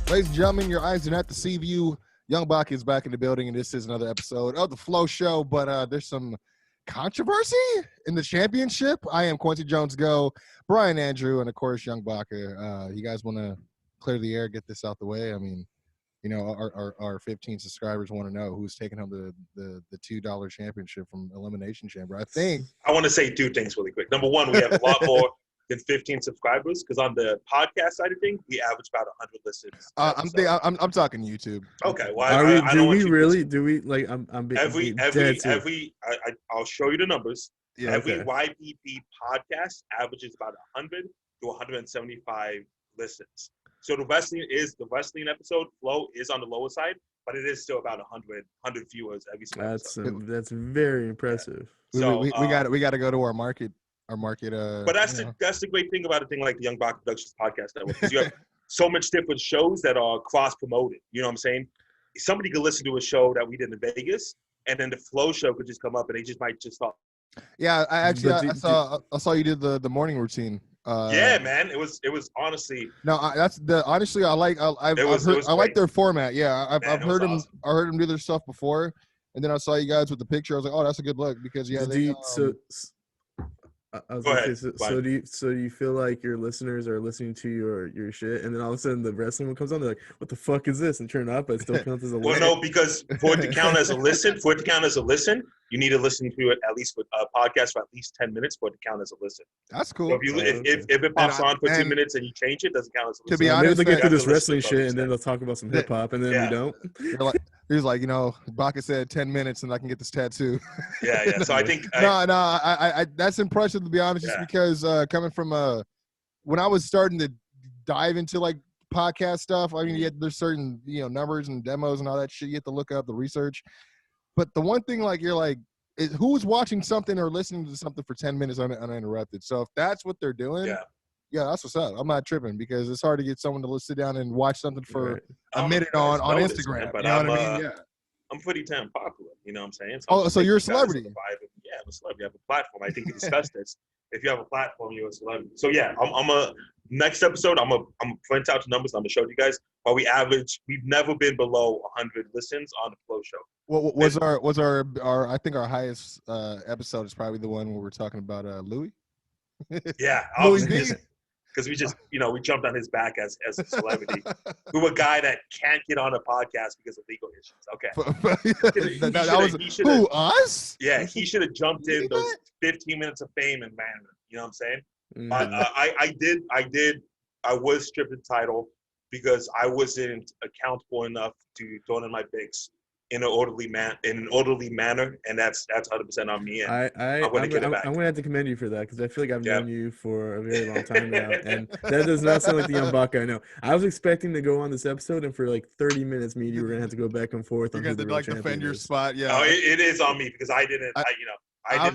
Ladies and gentlemen, your eyes are not deceive you. Young Baca is back in the building, and this is another episode of the Flow Show. But there's some controversy in the championship. I am Quincy Jones Go, Brian Andrew, and of course Young Baca. You guys want to clear the air, get this out the way? I mean, you know, our 15 subscribers want to know who's taking home the $2 championship from Elimination Chamber. I want to say two things really quick. Number one, we have a lot more than 15 subscriers because on the podcast side of things, we average about 100 listens. I'm talking YouTube. Okay, well, I'll show you the numbers. Yeah, every okay. YPP podcast averages about 100 to 175 listens. So the wrestling episode flow is on the lower side, but it is still about 100 viewers every single episode. That's very impressive. So we got to go to our market. But that's the great thing about a thing like the Young Baca Productions podcast network, because you have so much different shows that are cross promoted. You know what I'm saying? Somebody could listen to a show that we did in Vegas, and then the Flow show could just come up, and they just might just talk. Yeah, I saw you did the morning routine. Yeah, man, it was honestly. No, honestly I like their format. Yeah, I've heard them. Awesome. I heard them do their stuff before, and then I saw you guys with the picture. I was like, oh, that's a good look because So do you feel like your listeners are listening to your shit, and then all of a sudden the wrestling one comes on, they're like, "What the fuck is this?" and turn it up, but it still counts as a listen. Well, no, because for it to count as a listen, you need to listen to it at least with a podcast for at least 10 minutes for it to count as a listen. That's cool. So if it pops on for 2 minutes and you change it, doesn't count as a listen. To be honest, maybe they get through this wrestling shit, and then they'll talk about some hip hop, and then we don't. He's like, Baca said 10 minutes, and I can get this tattoo. Yeah. So I think I that's impressive, to be honest, just because coming from when I was starting to dive into like podcast stuff, I mean, there's certain numbers and demos and all that shit you have to look up, the research. But the one thing, like, you're like, who's watching something or listening to something for 10 minutes uninterrupted? So if that's what they're doing, yeah, that's what's up. I'm not tripping because it's hard to get someone to sit down and watch something for a minute on Instagram. Man, but you know what I mean? Yeah. I'm pretty damn popular. You know what I'm saying? So you're a celebrity. Yeah, I'm a celebrity. I have a platform. I think we discussed this. If you have a platform, you're a celebrity. So yeah, next episode, I'm gonna print out the numbers. I'm gonna show you guys. But we've never been below 100 listens on the Flow show. What was our I think our highest episode is probably the one where we're talking about Louis. Yeah, Louis. Because we just, we jumped on his back as a celebrity. We were a guy that can't get on a podcast because of legal issues. Okay. Who, us? Yeah, he should have jumped in those 15 minutes of fame and manner. You know what I'm saying? Mm-hmm. I was stripped of the title because I wasn't accountable enough to throw in my picks in an orderly manner, and that's 100% on me. And I'm going to have to commend you for that because I feel like I've known you for a very long time now, and that does not sound like the Young Baca I know. I was expecting to go on this episode, and for like 30 minutes, me and you were going to have to go back and forth. You're going to like defend your spot, yeah. No, it is on me because I didn't. I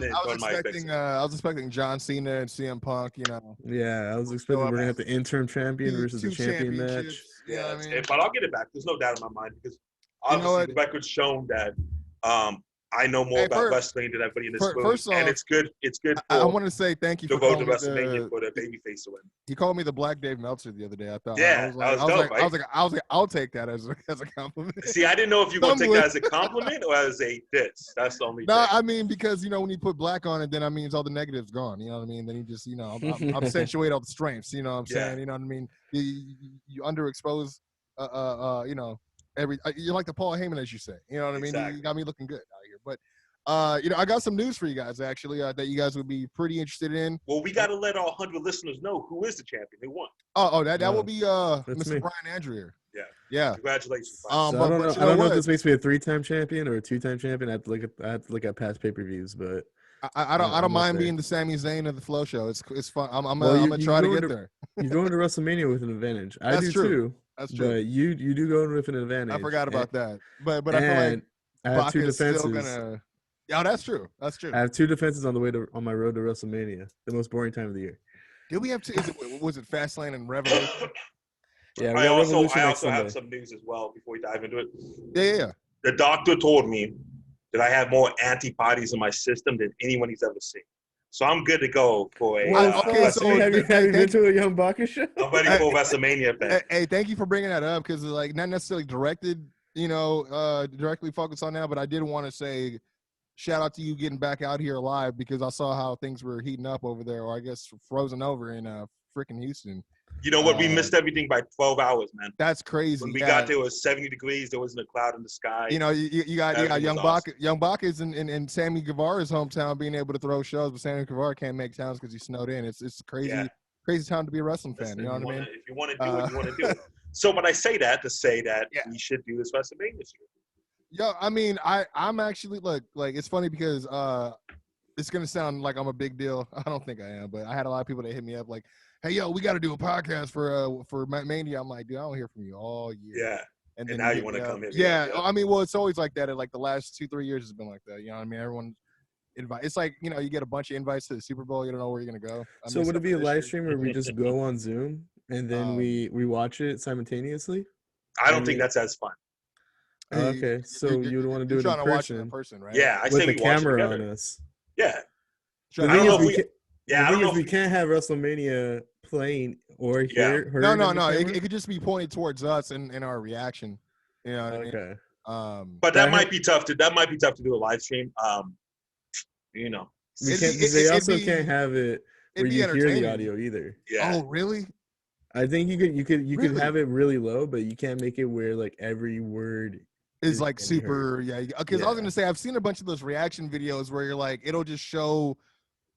was expecting John Cena and CM Punk. Yeah, I was expecting we're going to have the interim champion versus the champion match. Yeah, I mean, but I'll get it back. There's no doubt in my mind because. Obviously, the record's shown that I know more about wrestling than everybody in this room, and it's good. It's good. I want to say thank you for vote to Wrestlemania for the babyface to win. He called me the Black Dave Meltzer the other day. I thought, I was like, I'll take that as a compliment. See, I didn't know if you want to take that as a compliment or as a diss. That's the only. No, I mean because when you put black on it, then that means all the negatives gone. You know what I mean? Then you just accentuate all the strengths. You know what I'm saying? You know what I mean? You underexpose. You're like the Paul Heyman, as you say. You know what I mean? Exactly. You got me looking good out here. But, I got some news for you guys, actually, that you guys would be pretty interested in. Well, we got to let our 100 listeners know who is the champion. Who won? That will be Mr. Brian Andrew here. Yeah. Congratulations. I don't know if this makes me a 3-time champion or a 2-time champion. I have to look at past pay-per-views, but I don't mind being the Sami Zayn of the Flow show. It's fun. I'm gonna try to get there. You're going to WrestleMania with an advantage. I do too. That's true. But you do go with an advantage. I forgot about that. But I feel like I have 2 defenses. Yeah, that's true. That's true. I have 2 defenses on my road to WrestleMania, the most boring time of the year. Did we have 2? Was it Fastlane and Revolution? Yeah. I also have some news as well before we dive into it. Yeah. The doctor told me that I have more antibodies in my system than anyone he's ever seen. So I'm good to go for a. Okay, so have you been to a Young Baca show? I'm ready for WrestleMania fan. Hey, thank you for bringing that up because like not necessarily directed, directly focused on that, but I did want to say shout out to you getting back out here alive because I saw how things were heating up over there, or I guess frozen over in freaking Houston. You know what? We missed everything by 12 hours, man. That's crazy. When we got there, it was 70 degrees. There wasn't a cloud in the sky. You got Young Baca. Young Baca is in Sammy Guevara's hometown, being able to throw shows, but Sammy Guevara can't make towns because he's snowed in. It's crazy, crazy time to be a wrestling fan. You know what I mean? If you want to do it, you want to do it. So, but I say that to say that we should do this WrestleMania this year. Yo, I mean, I'm actually like it's funny because it's gonna sound like I'm a big deal. I don't think I am, but I had a lot of people that hit me up like, "Hey, yo, we got to do a podcast for Mania." I'm like, dude, I don't hear from you all year. Yeah. And then now you want to come in. Yeah. I mean, well, it's always like that. Like the last 2-3 years has been like that. You know what I mean? Everyone invite. It's like, you get a bunch of invites to the Super Bowl. You don't know where you're gonna go. So would it be a live stream where we just go on Zoom and then we watch it simultaneously? I don't think that's as fun. Okay, so you would want to do it in person, right? Yeah, I with say the we watch camera it on us. Yeah. The thing is, we can't have WrestleMania playing or hear. No. It could just be pointed towards us and our reaction. You know what I mean? But that might be tough to do a live stream. We can't. They also can't have it where you hear the audio either. Yeah. Oh, really? I think you could have it really low, but you can't make it where like every word is like super. Yeah. Because I was gonna say I've seen a bunch of those reaction videos where you're like it'll just show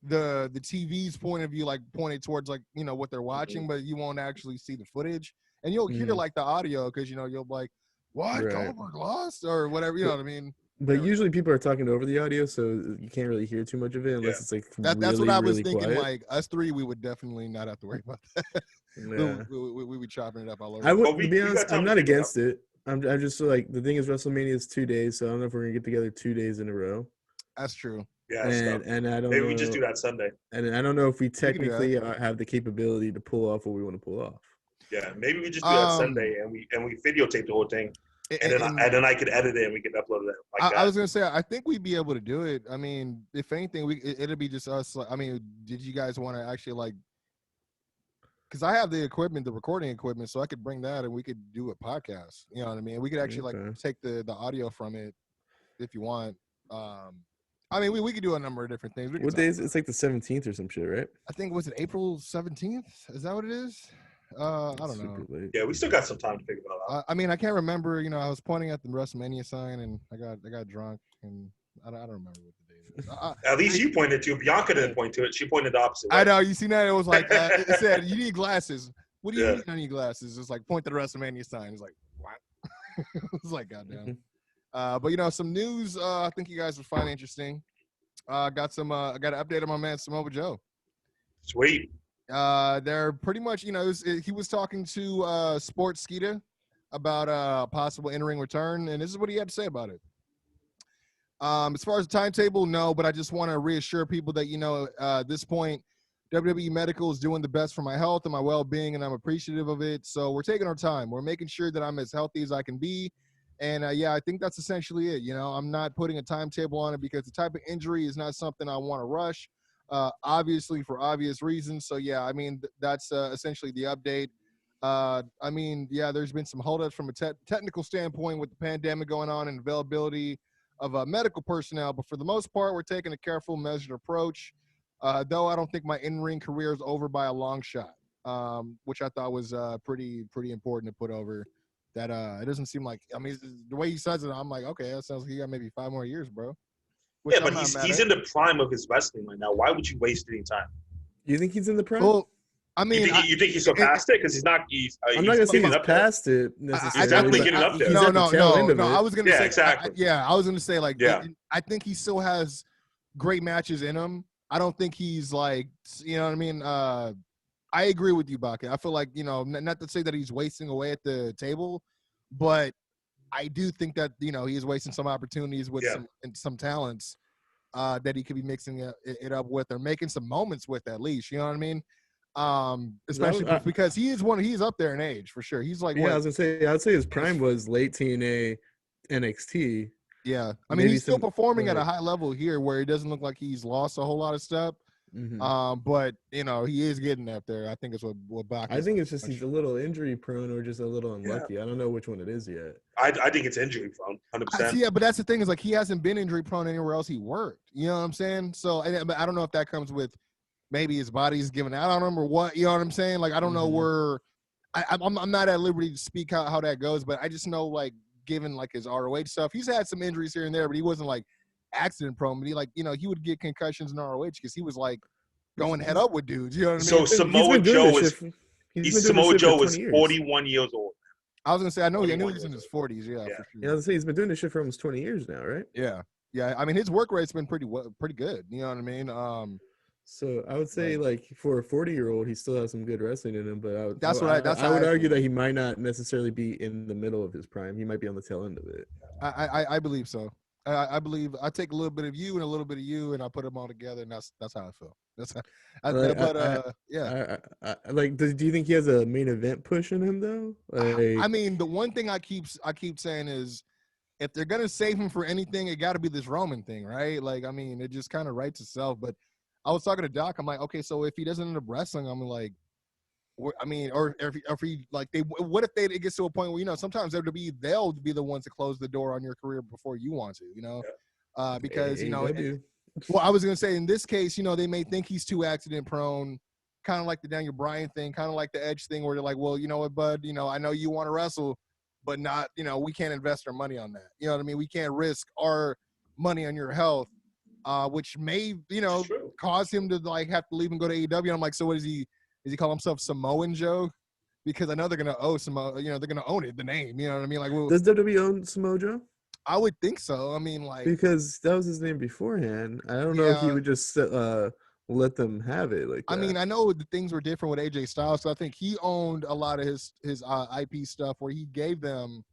the TV's point of view, like pointed towards like what they're watching, but you won't actually see the footage, and you'll hear like the audio because you'll be like, what, Goldberg lost or whatever, you know what I mean? But usually people are talking over the audio, so you can't really hear too much of it unless it's like that's what I was thinking. Quiet. Like us three, we would definitely not have to worry about that. We would chopping it up all over. I would, to be honest, I'm not against it. I'm just like the thing is WrestleMania is 2 days, so I don't know if we're gonna get together 2 days in a row. That's true. Yeah, and I don't. Maybe know, we just do that Sunday. And I don't know if we technically have the capability to pull off what we want to pull off. Yeah, maybe we just do that Sunday and we videotape the whole thing, and then I could edit it and we could upload it. I was gonna say I think we'd be able to do it. I mean, if anything, it'll be just us. I mean, did you guys want to actually like? Because I have the equipment, the recording equipment, so I could bring that and we could do a podcast. You know what I mean? We could actually like take the audio from it if you want. I mean, we could do a number of different things. What day is it? It's like the 17th or some shit, right? I think, was it April 17th? Is that what it is? I don't know. Late. Yeah, we still got some time to figure it out. I mean, I can't remember. I was pointing at the Wrestlemania sign and I got drunk and I don't remember what the date is. At least you pointed to it. Bianca didn't point to it. She pointed the opposite way. I know. You seen that? It was like, it said, you need glasses. What do you mean I need glasses? It's like, point to the Wrestlemania sign. It's like, what? It's like, goddamn. But, some news I think you guys would find interesting. I got an update on my man Samoa Joe. Sweet. They're pretty much, he was talking to Sports Skeeta about possible in-ring return, and this is what he had to say about it. As far as the timetable, no, but I just want to reassure people that, at this point, WWE Medical is doing the best for my health and my well-being, and I'm appreciative of it. So we're taking our time. We're making sure that I'm as healthy as I can be. And, I think that's essentially it. I'm not putting a timetable on it because the type of injury is not something I want to rush, obviously for obvious reasons. So, that's essentially the update. There's been some holdups from a technical standpoint with the pandemic going on and availability of medical personnel. But for the most part, we're taking a careful, measured approach, though I don't think my in-ring career is over by a long shot, which I thought was pretty important to put over. That it doesn't seem like, the way he says it, I'm like, okay, that sounds like he got maybe 5 more years, bro. Yeah, but he's in the prime of his wrestling right now. Why would you waste any time? You think he's in the prime? Well, I mean, you think he's so past it? Because he's not. I'm not gonna say he's past it necessarily. He's definitely getting up there. No. I was gonna say exactly. I was gonna say I think he still has great matches in him. I don't think he's like, you know what I mean. I agree with you, Baca. I feel like, not to say that he's wasting away at the table, but I do think that, he is wasting some opportunities with some talents that he could be mixing it up with or making some moments with at least. You know what I mean? Especially because he's up there in age for sure. He's like, I was gonna say, I'd say his prime was late TNA, NXT. Yeah, I mean, he's still performing at a high level here, where it doesn't look like he's lost a whole lot of stuff. But he is getting up there. I think it's what Baca. I think it's just he's a little injury prone or just a little unlucky. Yeah. I don't know which one it is yet. I think it's injury prone, 100%. Yeah, but that's the thing is like he hasn't been injury prone anywhere else he worked. You know what I'm saying? So I don't know if that comes with maybe his body's giving out on him or what. You know what I'm saying? Like I don't know where. I'm not at liberty to speak how that goes, but I just know like given like his ROH stuff, he's had some injuries here and there, but he wasn't like accident prone. But he would get concussions in ROH because he was like going head up with dudes. You know what I mean? So Samoa Joe is 41 years old. I was gonna say I know he's in his 40s. Yeah, for sure. Yeah, I was gonna say he's been doing this shit for almost 20 years now, right? Yeah. I mean his work rate's been pretty good. You know what I mean? So I would say, like, for a 40-year-old, he still has some good wrestling in him. But I would argue that he might not necessarily be in the middle of his prime. He might be on the tail end of it. I believe so. I believe I take a little bit of you and a little bit of you, and I put them all together, and that's how I feel. That's how. Do you think he has a main event push in him though? I mean, the one thing I keep saying is, if they're gonna save him for anything, it got to be this Roman thing, right? Like, I mean, it just kind of writes itself, but. I was talking to Doc. I'm like, okay, so if he doesn't end up wrestling, I'm like, I mean, or if he like what if it gets to a point where sometimes they'll be the ones to close the door on your career before you want to, because well, I was gonna say in this case, they may think he's too accident prone, kind of like the Daniel Bryan thing, kind of like the Edge thing, where they're like, well, you know what, bud, I know you want to wrestle, but not, we can't invest our money on that. You know what I mean? We can't risk our money on your health. Which may, cause him to like have to leave and go to AEW. I'm like, so what is he call himself Samoan Joe? Because I know they're gonna owe they're gonna own it, the name. You know what I mean? Like, well, does WWE own Samoa Joe? I would think so. I mean, like, because that was his name beforehand. I don't know if he would just let them have it like that. I mean, I know the things were different with AJ Styles, so I think he owned a lot of his IP stuff where he gave them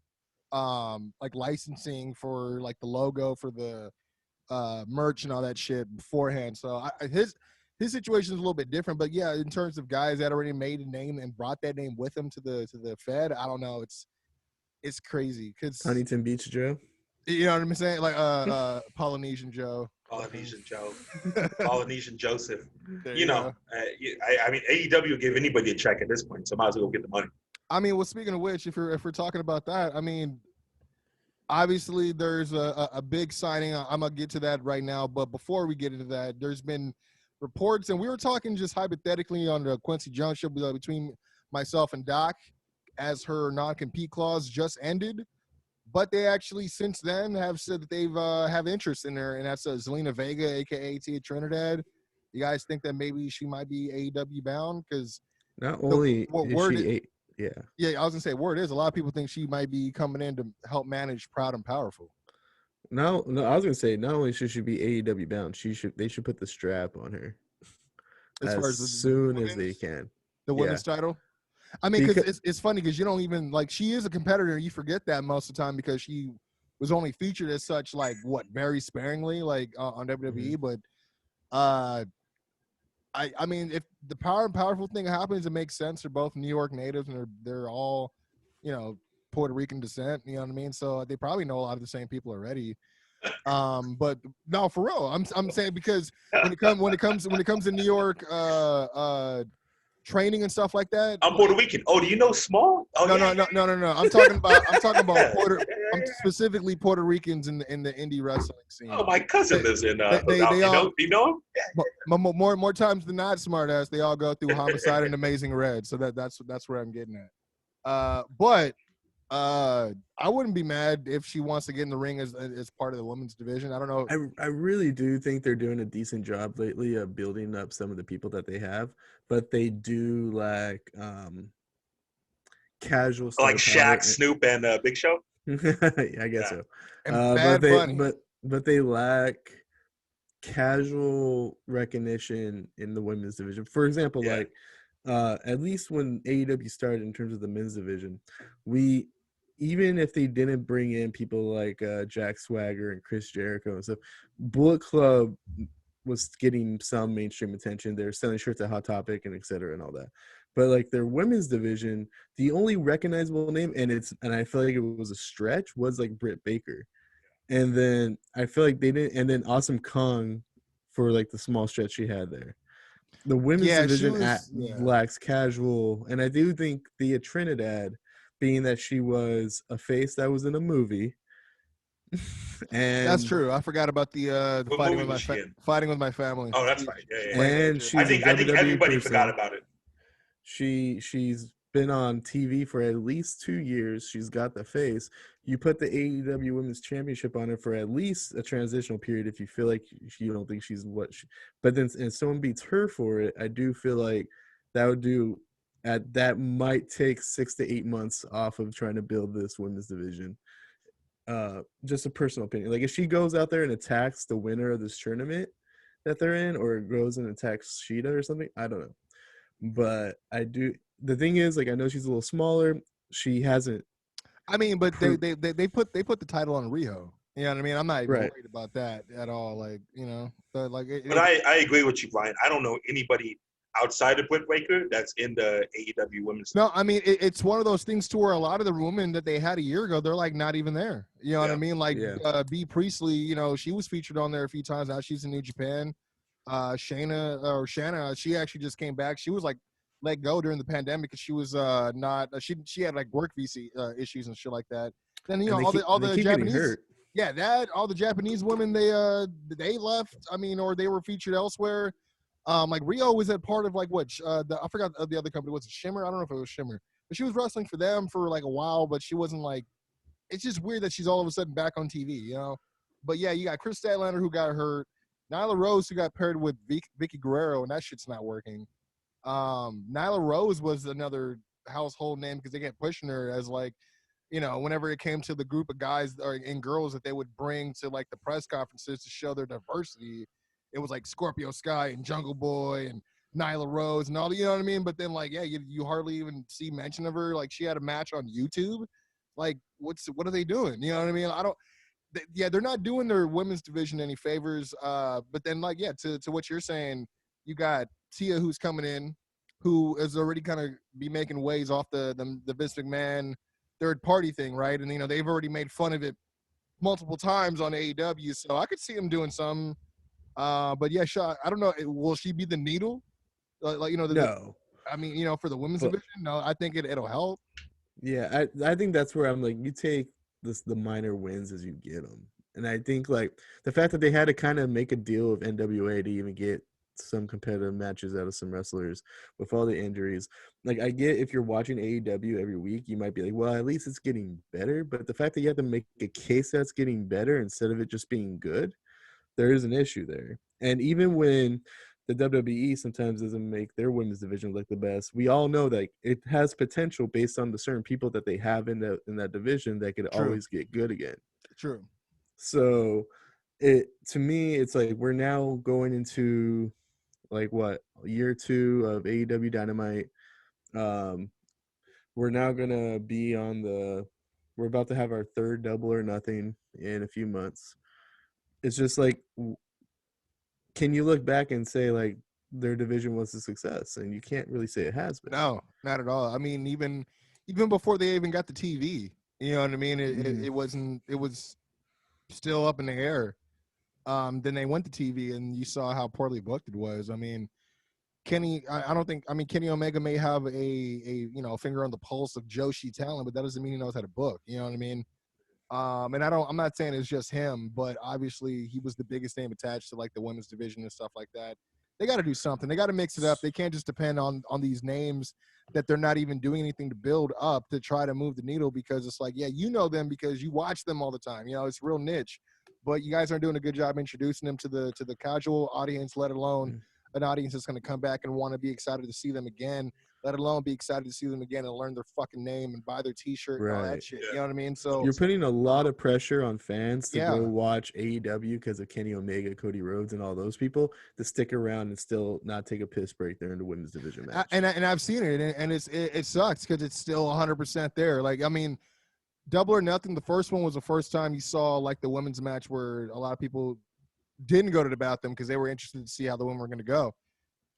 like licensing for like the logo for the merch and all that shit beforehand. So his situation is a little bit different, but yeah, in terms of guys that already made a name and brought that name with them to the Fed, I don't know. It's crazy because Huntington Beach Joe. You know what I'm saying? Like Polynesian Joe. Polynesian Joseph. I mean, AEW gave anybody a check at this point, so might as well go get the money. I mean, well, speaking of which, if we're talking about that, I mean, obviously there's a big signing. I'm gonna get to that right now, but before we get into that, there's been reports, and we were talking just hypothetically on the Quincy Jones show between myself and Doc, as her non-compete clause just ended. But they actually, since then, have said that they've have interest in her, and that's Zelina Vega, a.k.a. Tia Trinidad. You guys think that maybe she might be AEW bound? Because not only is she I was going to say, word is, a lot of people think she might be coming in to help manage Proud and Powerful. No, I was going to say, not only should she be AEW bound, they should put the strap on her as soon as they can. The women's title? I mean, because it's funny because you don't even, like, she is a competitor. You forget that most of the time because she was only featured as such, like, very sparingly, like, on WWE. But, I mean, if the Power and Powerful thing happens, it makes sense. They're both New York natives, and they're all, Puerto Rican descent. You know what I mean? So they probably know a lot of the same people already. But no, for real, I'm saying because when it comes to New York, training and stuff like that. I'm Puerto Rican. Oh, do you know Small? Oh, no. I'm talking about specifically Puerto Ricans in the indie wrestling scene. Oh, my cousin lives in. Do you know him? More times than not, smartass. They all go through Homicide and Amazing Red. So that's where I'm getting at. But I wouldn't be mad if she wants to get in the ring as part of the women's division. I don't know. I really do think they're doing a decent job lately of building up some of the people that they have, but they do lack casual stuff. Like Shaq, Snoop, and Big Show? I guess so. But they lack casual recognition in the women's division. For example, at least when AEW started in terms of the men's division, even if they didn't bring in people like Jack Swagger and Chris Jericho and stuff, Bullet Club was getting some mainstream attention. They're selling shirts at Hot Topic and et cetera and all that. But like their women's division, the only recognizable name, and I feel like it was a stretch, was like Britt Baker. And then I feel like they didn't, and then Awesome Kong for like the small stretch she had there. The women's division yeah. lacks casual, and I do think Thea Trinidad, being that she was a face that was in a movie, and That's true. I forgot about the What fighting movie with was she in? fighting with my family. Oh, that's right. Yeah, She yeah, played yeah. that and too. she's a I think WWE everybody person. forgot about it. She's been on TV for at least 2 years. She's got the face. You put the AEW Women's Championship on her for at least a transitional period if you feel like you don't think she's what she, but then and someone beats her for it. I do feel like that might take 6 to 8 months off of trying to build this women's division. Just a personal opinion. Like if she goes out there and attacks the winner of this tournament that they're in, or goes and attacks Sheeta or something, I don't know. But I do. The thing is, like, I know she's a little smaller. She hasn't. I mean, but they put the title on Riho. You know what I mean? I'm not even Right. worried about that at all. Like, you know, but like. But I agree with you, Brian. I don't know anybody outside of Britt Baker that's in the AEW women's. No, I mean it's one of those things to where a lot of the women that they had a year ago, they're like not even there. You know what I mean? Like B Priestley, you know, she was featured on there a few times. Now she's in New Japan. Shanna, she actually just came back. She was like let go during the pandemic because she was not. She had like work visa issues and shit like that. Then you know all the Japanese. Yeah, all the Japanese women they left. I mean, or they were featured elsewhere. Like Rio was at part of like what I forgot the other company, was it Shimmer? I don't know if it was Shimmer, but she was wrestling for them for like a while, but she wasn't like. It's just weird that she's all of a sudden back on TV, you know. But yeah, you got Chris Statlander who got hurt, Nyla Rose who got paired with Vicky Guerrero, and that shit's not working. Nyla Rose was another household name because they kept pushing her as like, you know, whenever it came to the group of guys and girls that they would bring to like the press conferences to show their diversity. It was like Scorpio Sky and Jungle Boy and Nyla Rose and all the, you know what I mean? But then like, yeah, you hardly even see mention of her. Like she had a match on YouTube. Like what are they doing? You know what I mean? They're not doing their women's division any favors. But then like, yeah, to what you're saying, you got Tia who's coming in, who is already kind of be making waves off the Vince McMahon third party thing, right? And you know, they've already made fun of it multiple times on AEW. So I could see him doing some. But yeah, I don't know. Will she be the needle? Like you know, no. I mean, you know, for the women's division, no. I think it'll help. Yeah, I think that's where I'm like, you take the minor wins as you get them, and I think like the fact that they had to kind of make a deal with NWA to even get some competitive matches out of some wrestlers with all the injuries. Like I get if you're watching AEW every week, you might be like, well, at least it's getting better. But the fact that you have to make a case that's getting better instead of it just being good, there is an issue there. And even when the WWE sometimes doesn't make their women's division look the best, we all know that it has potential based on the certain people that they have in that division that could always get good again. True. So to me, it's like we're now going into like what, year 2 of AEW Dynamite. We're now gonna be we're about to have our third Double or Nothing in a few months. It's just like, can you look back and say like their division was a success? And you can't really say it has been. No, not at all. I mean, even before they even got the TV, you know what I mean? It wasn't. It was still up in the air. Then they went to TV, and you saw how poorly booked it was. I mean, Kenny. I don't think. I mean, Kenny Omega may have a finger on the pulse of Joshi talent, but that doesn't mean he knows how to book. You know what I mean? And I'm not saying it's just him, but obviously he was the biggest name attached to like the women's division and stuff like that. They got to do something. They got to mix it up. They can't just depend on these names that they're not even doing anything to build up to try to move the needle, because it's like, yeah, you know them because you watch them all the time. You know, it's real niche, but you guys aren't doing a good job introducing them to the casual audience, let alone an audience that's going to come back and want to be excited to see them again, let alone be excited to see them again and learn their fucking name and buy their t-shirt and all that shit. You know what I mean? So you're putting a lot of pressure on fans to go watch AEW because of Kenny Omega, Cody Rhodes, and all those people to stick around and still not take a piss break during the women's division match. And I've seen it, and it sucks because it's still 100% there. Like, I mean, Double or Nothing, the first one was the first time you saw like the women's match where a lot of people didn't go to the bathroom because they were interested to see how the women were going to go.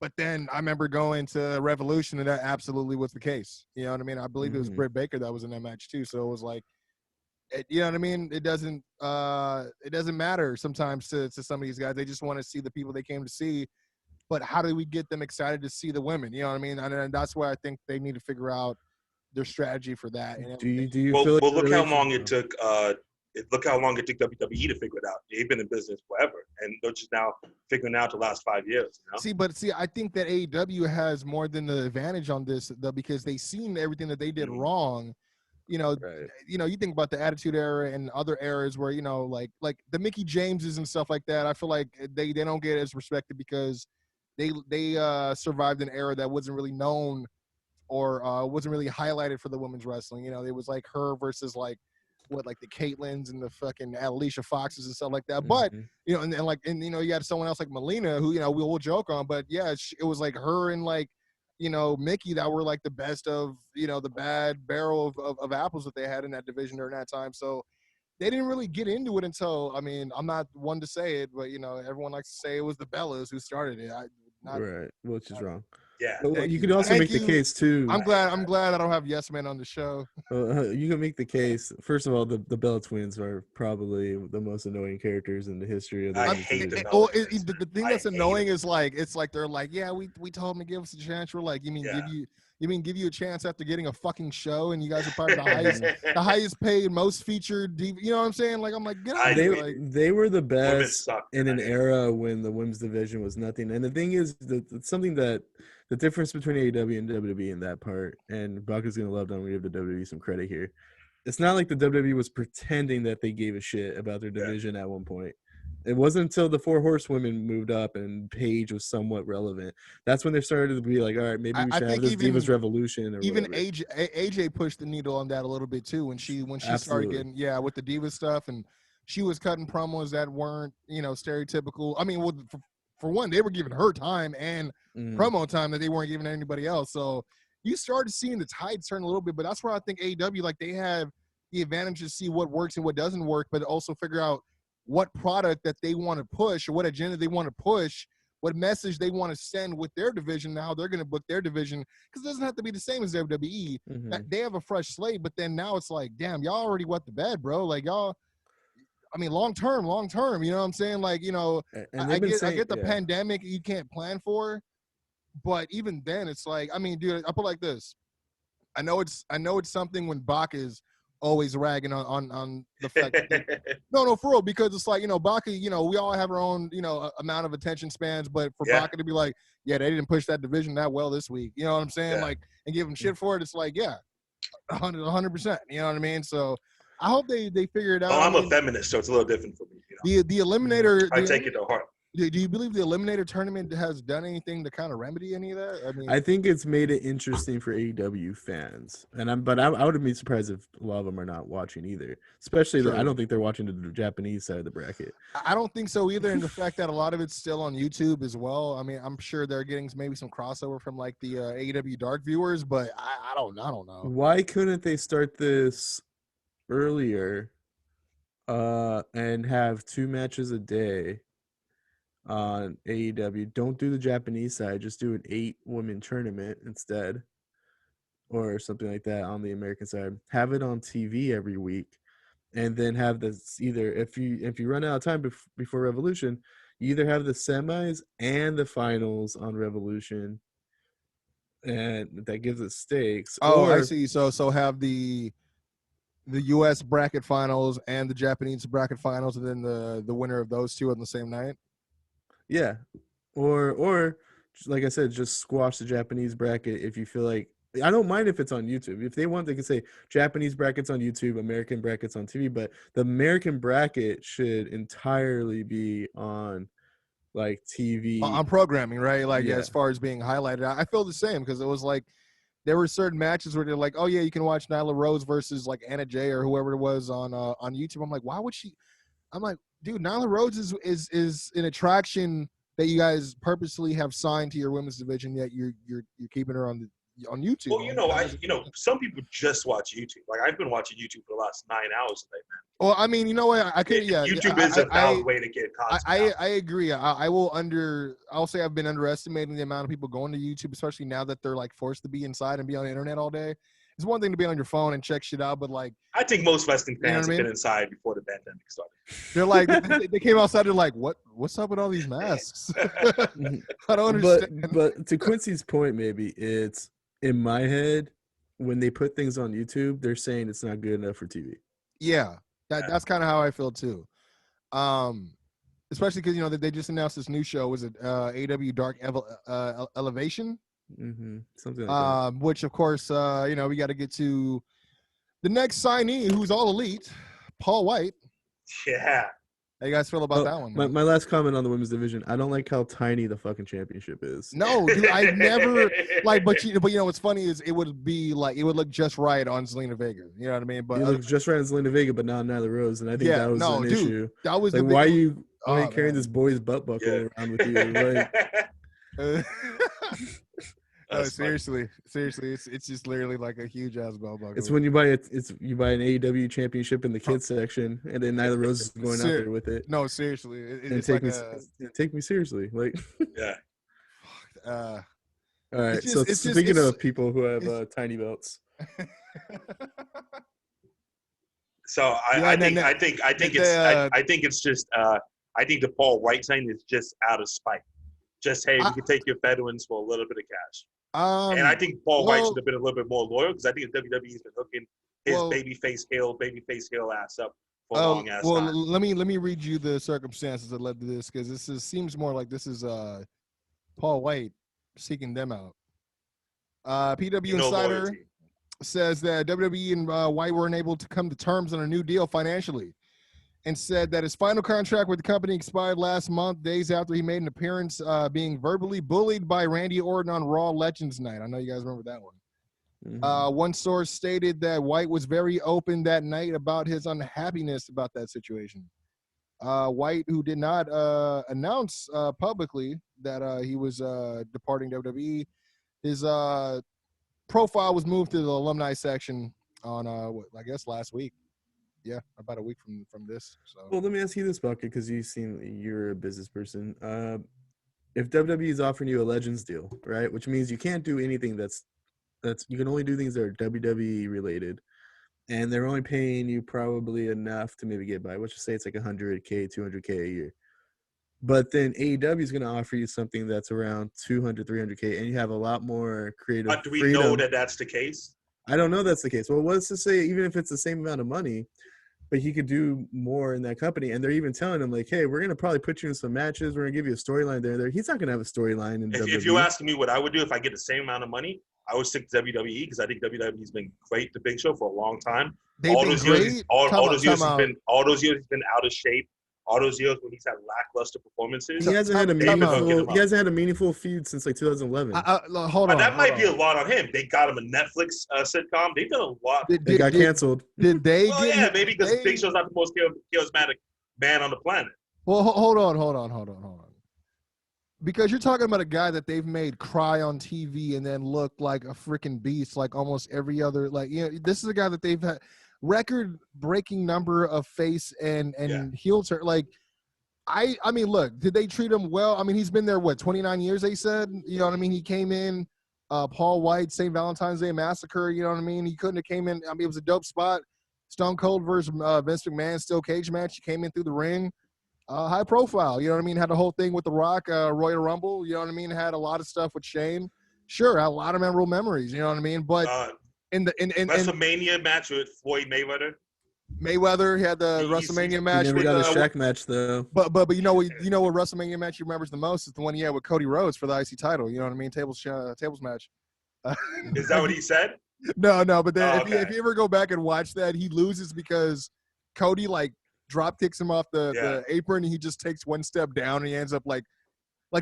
But then I remember going to Revolution, and that absolutely was the case. You know what I mean? I believe it was Britt Baker that was in that match too. So it was like, you know what I mean? It doesn't matter sometimes to some of these guys. They just want to see the people they came to see but how do we get them excited to see the women? You know what I mean? And that's where I think they need to figure out their strategy for that. And do you feel like look how long it took. Look how long it took WWE to figure it out. They've been in business forever, and they're just now figuring it out the last 5 years. You know? See, I think that AEW has more than the advantage on this, though, because they've seen everything that they did wrong. You know, you think about the Attitude Era and other eras where, you know, like the Mickey Jameses and stuff like that. I feel like they don't get as respected because they survived an era that wasn't really known or wasn't really highlighted for the women's wrestling. You know, it was like her versus like the Caitlins and the fucking Alicia Foxes and stuff like that. But you know, and you know, you got someone else like Melina who, you know, we'll joke on, but yeah, it was like her and like, you know, Mickey that were like the best of, you know, the bad barrel of apples that they had in that division during that time. So they didn't really get into it until, I mean, I'm not one to say it, but you know, everyone likes to say it was the Bellas who started it. Right, which is wrong. Yeah, but you could also make the case too. I'm glad I don't have Yes Man on the show. You can make the case. First of all, the Bella Twins are probably the most annoying characters in the history of the. I hate them. The thing that's annoying is like it's like they're like, yeah, we told them to give us a chance. We're like, give you a chance after getting a fucking show, and you guys are probably the highest paid, most featured. You know what I'm saying? Like, I'm like, get out of here. They were the best in an era when the women's division was nothing. And the thing is, it's something that the difference between AEW and WWE in that part, and Baca's gonna love that. I'm gonna give the WWE some credit here. It's not like the WWE was pretending that they gave a shit about their division at one point. It wasn't until the Four Horsewomen moved up and Paige was somewhat relevant. That's when they started to be like, all right, maybe we should have this Divas Revolution. Or even whatever. AJ pushed the needle on that a little bit too when she started getting with the Divas stuff, and she was cutting promos that weren't, you know, stereotypical. I mean, well, for one, they were giving her time and promo time that they weren't giving anybody else. So you started seeing the tide turn a little bit, but that's where I think AEW, like, they have the advantage to see what works and what doesn't work, but also figure out what product that they want to push or what agenda they want to push, what message they want to send with their division, and how they're going to book their division, because it doesn't have to be the same as WWE. They have a fresh slate, but then now it's like, damn, y'all already wet the bed, bro. Like, y'all, I mean, long term, you know what I'm saying? Like, you know, I get the pandemic you can't plan for, but even then it's like, I mean, dude, I put it like this. I know it's something when Baca is always ragging on the fact that no, for real, because it's like, you know, Baca, you know, we all have our own, you know, amount of attention spans, but for Baca to be like, yeah, they didn't push that division that well this week, you know what I'm saying? Like, and give them shit for it, it's like, yeah, 100%, you know what I mean? So I hope they figure it out. Oh, I'm a feminist, so it's a little different for me. You know? The Eliminator. I take it to heart. Do you believe the Eliminator tournament has done anything to kind of remedy any of that? I mean, I think it's made it interesting for AEW fans, and I wouldn't be surprised if a lot of them are not watching either. Especially, I don't think they're watching the Japanese side of the bracket. I don't think so either, and the fact that a lot of it's still on YouTube as well. I mean, I'm sure they're getting maybe some crossover from like the AEW Dark viewers, but I don't know. Why couldn't they start this earlier and have 2 matches a day on AEW? Don't do the Japanese side, just do an 8-woman tournament instead, or something like that on the American side. Have it on TV every week, and then have this either, if you run out of time before Revolution, you either have the semis and the finals on Revolution, and that gives it stakes. I see. So have the U.S. bracket finals and the Japanese bracket finals, and then the winner of those two on the same night. Yeah, or like I said, just squash the Japanese bracket if you feel like. I don't mind if it's on YouTube. If they want, they can say Japanese brackets on YouTube, American brackets on TV, but the American bracket should entirely be on like TV. On programming, right? Like, as far as being highlighted. I feel the same, because it was like there were certain matches where they're like, oh yeah, you can watch Nyla Rose versus like Anna Jay or whoever it was on YouTube. I'm like, why would she? I'm like, dude, Nyla Rose is an attraction that you guys purposely have signed to your women's division, yet you're keeping her on YouTube. Well, some people just watch YouTube. Like, I've been watching YouTube for the last 9 hours today, man. Well, I mean, you know what? I could. Yeah, YouTube is a valid way to get content. I agree. I'll say I've been underestimating the amount of people going to YouTube, especially now that they're like forced to be inside and be on the internet all day. it's one thing to be on your phone and check shit out, but like I think most wrestling fans have been inside before the pandemic started. They're like they came outside. They're like, what's up with all these masks? I don't understand. But to Quincy's point, maybe it's in my head when they put things on YouTube, they're saying it's not good enough for TV. Yeah, that's kind of how I feel too. Especially because they just announced this new show. Was it AEW Dark Elevation? Mm-hmm. Something like that. Which of course, we got to get to the next signee, who's all elite, Paul Wight. Yeah. How you guys feel about that one? My last comment on the women's division, I don't like how tiny the fucking championship is. No, dude, I never but what's funny is it would look just right on Zelina Vega. You know what I mean? But it looks just right on Zelina Vega, but not Nyla Rose, and I think that was an issue. That was like, why are you carrying this boy's butt buckle around with you? Like, seriously, it's just literally like a huge ass belt buckle. It's when you buy an AEW championship in the kids section, and then Nyla Rose is going out there with it. No, seriously, take me seriously, like yeah. All right, speaking of people who have tiny belts. So I think the Paul Wight sign is just out of spite. Just, hey, we can take your veterans for a little bit of cash. And I think Paul Wight should have been a little bit more loyal because I think WWE's been hooking his babyface heel ass up for a long ass time. Well, let me read you the circumstances that led to this because seems more like this is Paul Wight seeking them out. PW Insider loyalty says that WWE and Wight were unable to come to terms on a new deal financially, and said that his final contract with the company expired last month, days after he made an appearance being verbally bullied by Randy Orton on Raw Legends Night. I know you guys remember that one. Mm-hmm. One source stated that Wight was very open that night about his unhappiness about that situation. Wight, who did not announce publicly that he was departing WWE, his profile was moved to the alumni section on, I guess, last week. Yeah, about a week from this. So. Well, let me ask you this, Bucket, because you're a business person. If WWE is offering you a Legends deal, right, which means you can't do anything that's you can only do things that are WWE related, and they're only paying you probably enough to maybe get by. Let's just say it's like $100K, $200K a year. But then AEW is going to offer you something that's around $200, $300K, and you have a lot more creative freedom. Do we know that that's the case? I don't know that's the case. Well, what's to say, even if it's the same amount of money, but he could do more in that company. And they're even telling him, like, hey, we're going to probably put you in some matches. We're going to give you a storyline there. He's not going to have a storyline in WWE. If you're asking me what I would do if I get the same amount of money, I would stick to WWE because I think WWE's been great, the Big Show, for a long time. All those years he's been out of shape. All those years when he's had lackluster performances. He hasn't had a meaningful feud since like 2011. Hold on. That might be a lot on him. They got him a Netflix sitcom. They've done a lot. They got canceled. Did they? Well, maybe because Big Show's not the most charismatic man on the planet. Well, hold on. Because you're talking about a guy that they've made cry on TV and then look like a freaking beast, like almost every other. This is a guy that they've had record-breaking number of face and heel turn. Like, I mean, look, did they treat him well? I mean, he's been there 29 years. They said, you know what I mean. He came in, Paul Wight, St. Valentine's Day Massacre. You know what I mean. He couldn't have came in. I mean, it was a dope spot. Stone Cold versus Vince McMahon steel cage match. He came in through the ring. High profile, you know what I mean? Had the whole thing with The Rock, Royal Rumble, you know what I mean? Had a lot of stuff with Shane. Sure, had a lot of memorable memories, you know what I mean? But in WrestleMania match with Floyd Mayweather. He had the WrestleMania match. He never got a Shaq match though. But you know what WrestleMania match he remembers the most is the one he had with Cody Rhodes for the IC title. You know what I mean? Tables match. Is that what he said? No. But then if you ever go back and watch that, he loses because Cody drop kicks him off the apron, and he just takes one step down, and he ends up like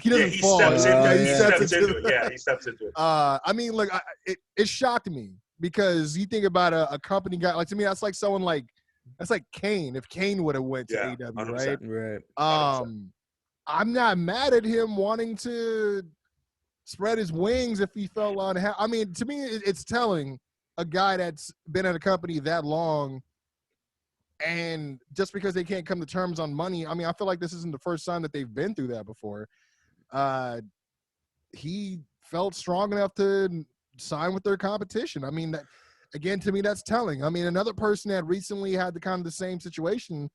he doesn't fall. He steps into it. I mean, look, it shocked me because you think about a company guy. Like, to me, that's like someone that's like Kane. If Kane would have went to AEW, right? Right. I'm not mad at him wanting to spread his wings if he felt unhappy. I mean, to me, it's telling a guy that's been at a company that long. And just because they can't come to terms on money, I mean, I feel like this isn't the first time that they've been through that before. He felt strong enough to sign with their competition. I mean, again, to me, that's telling. I mean, another person that recently had the kind of the same situation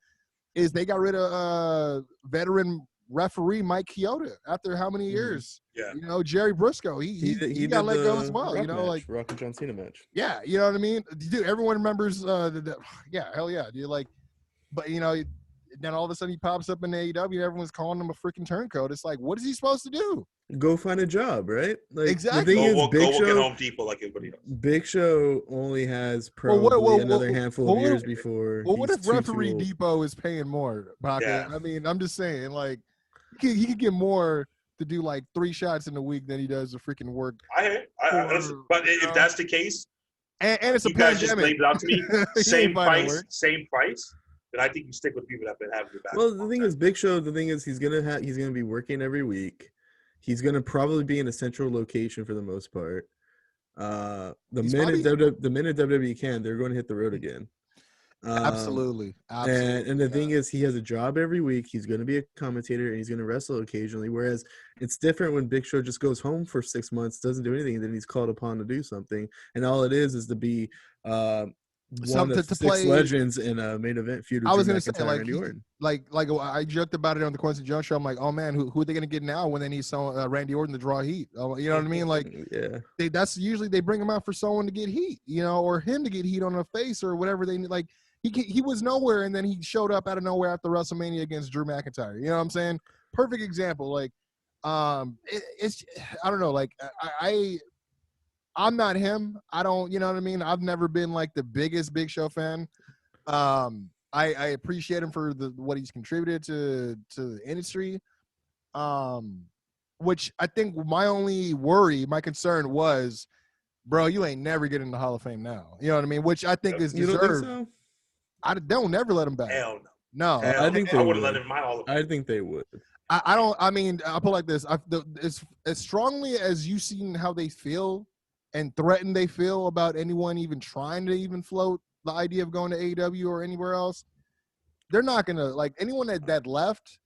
is they got rid of veteran referee Mike Chioda after how many years? Yeah. You know, Jerry Briscoe, he got let go as well. You know, like Rock and John Cena match. Yeah, you know what I mean, dude. Everyone remembers yeah, hell yeah, dude. Like, but you know, then all of a sudden he pops up in AEW. Everyone's calling him a freaking turncoat. It's like, what is he supposed to do? Go find a job, right? Like, exactly. The thing go is, work at Home Depot like everybody else. Big Show only has probably another handful of years before. Well, what if Referee Depot is paying more, Baca? Yeah. I mean, I'm just saying, like, he could get more to do like 3 shots in a week than he does to freaking work. But if that's the case, and it's a you guys pandemic. just laid it out to me. Same price. Then I think you stick with people that have been having your back. Well, the thing is, Big Show. The thing is, he's gonna be working every week. He's gonna probably be in a central location for the most part. The minute WWE can, they're going to hit the road again. Absolutely. And the thing is, he has a job every week. He's going to be a commentator and he's going to wrestle occasionally. Whereas it's different when Big Show just goes home for 6 months, doesn't do anything, and then he's called upon to do something. And all it is to be one of 6 legends in a main event feud with Drew McIntyre and Randy Orton. Like I joked about it on the Quincy Jones show. I'm like, oh man, who are they going to get now when they need someone Randy Orton to draw heat? You know what I mean? Like, yeah, that's usually they bring him out for someone to get heat, you know, or him to get heat on the face or whatever they need. Like, he was nowhere, and then he showed up out of nowhere after WrestleMania against Drew McIntyre. You know what I'm saying? Perfect example. Like, it's I don't know. Like, I'm not him. I don't. You know what I mean? I've never been like the biggest Big Show fan. I appreciate him for what he's contributed to the industry. Which I think my only worry, my concern was, bro, you ain't never getting the Hall of Fame now. You know what I mean? Which I think is deserved. You don't think so? They'll never let him back. Hell no. I think I would have let him in my Hall of Fame. I think they would. I don't. I mean, I'll put it like this: as strongly as you've seen how they feel and threatened they feel about anyone even trying to even float the idea of going to AEW or anywhere else, they're not gonna like anyone that left.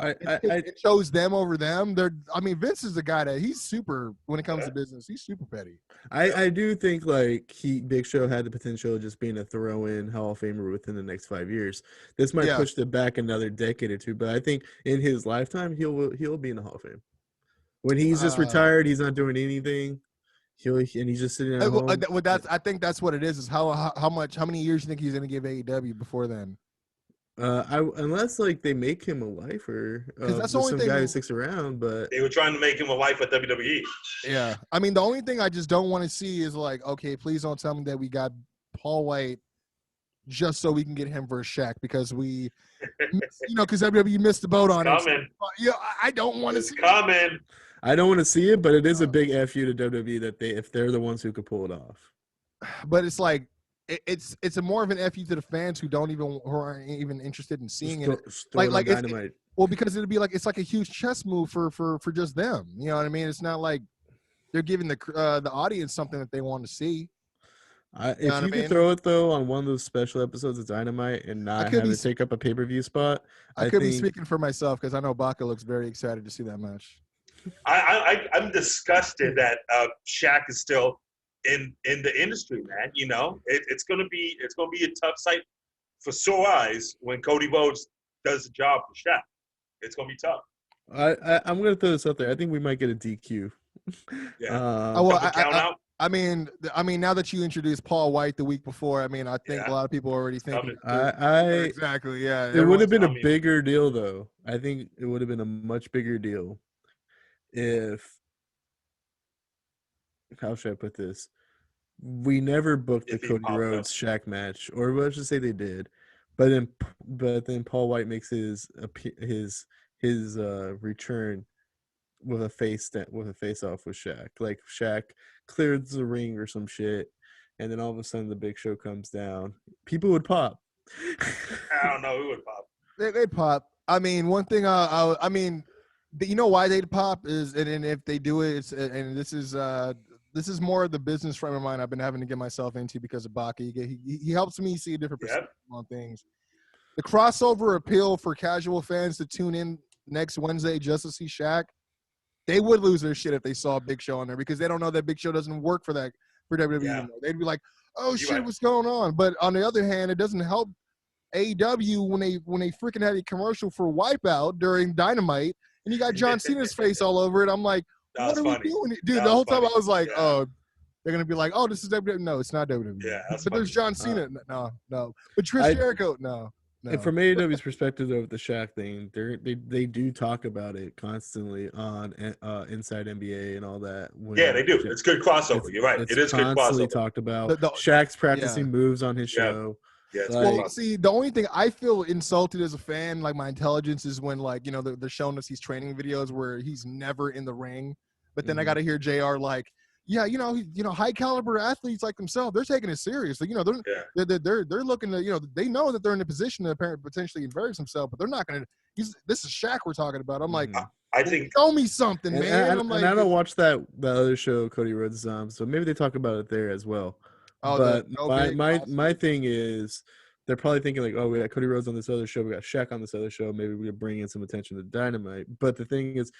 It chose them over them. I mean, Vince is a guy that he's super when it comes to business. He's super petty. I do think like Big Show had the potential of just being a throw-in Hall of Famer within the next 5 years. This might push it back another decade or two, but I think in his lifetime he'll be in the Hall of Fame. When he's just retired, he's not doing anything. He's just sitting at home. I think that's what it is. Is how many years you think he's going to give AEW before then? Unless like they make him a lifer, because that's the only thing. Guy who sticks around, but they were trying to make him a lifer at WWE. Yeah, I mean the only thing I just don't want to see is like, okay, please don't tell me that we got Paul Wight just so we can get him for a Shaq because we, because WWE missed the boat on it. Yeah, I don't want to see coming. I don't want to see it, but it is a big FU to WWE that if they're the ones who could pull it off. But it's like. It's a more of an FU to the fans who aren't even interested in seeing it. Like Dynamite. Because it'd be like it's like a huge chess move for just them. You know what I mean? It's not like they're giving the audience something that they want to see. If you could throw it though on one of those special episodes of Dynamite and not have it take up a pay-per-view spot, I could be speaking for myself because I know Baca looks very excited to see that match. I'm disgusted that Shaq is still in the industry, man. You know, it's gonna be a tough sight for sore eyes when Cody Rhodes does the job for Shaq. It's gonna be tough. I'm gonna throw this out there. I think we might get a DQ. Yeah. I mean, now that you introduced Paul Wight the week before, I mean, I think a lot of people are already thinking. Exactly, yeah. It would have been a bigger deal, though. I think it would have been a much bigger deal if. How should I put this? We never booked the Cody Rhodes Shaq match, or let's just say they did, but then Paul Wight makes his return with a face off with Shaq. Like Shaq clears the ring or some shit, and then all of a sudden the Big Show comes down. People would pop. I don't know who would pop. They'd pop. I mean, one thing. I mean, you know why they'd pop is, and if they do it, this is more of the business frame of mind I've been having to get myself into because of Baca. He helps me see a different perspective on things. The crossover appeal for casual fans to tune in next Wednesday just to see Shaq, they would lose their shit if they saw Big Show on there because they don't know that Big Show doesn't work for WWE anymore. They'd be like, oh shit, what's going on? But on the other hand, it doesn't help AEW when they freaking had a commercial for Wipeout during Dynamite, and you got John Cena's face all over it. I'm like, what are we doing, dude? The whole time I was like, oh, they're gonna be like, oh, this is WWE. No, it's not WWE. Yeah, but there's John Cena. No. But Chris Jericho, no. And from AEW's perspective, though, with the Shaq thing, they do talk about it constantly on Inside NBA and all that. Yeah, they do. It's good crossover. You're right. It is good crossover. Constantly talked about. Shaq's practicing moves on his show. Yeah, well, see, the only thing I feel insulted as a fan, like my intelligence, is when, like, you know, they're showing us these training videos where he's never in the ring, but then I got to hear JR like, yeah, you know, high caliber athletes like themselves, they're taking it seriously. You know, they're looking to, you know, they know that they're in a position to potentially embarrass themselves, but they're not going to. This is Shaq we're talking about. I'm like, I think show me something, man. And I don't watch the other show, Cody Rhodes, so maybe they talk about it there as well. Oh, but my thing is, they're probably thinking like, oh, we got Cody Rhodes on this other show, we got Shaq on this other show, maybe we could bring in some attention to Dynamite. But the thing is,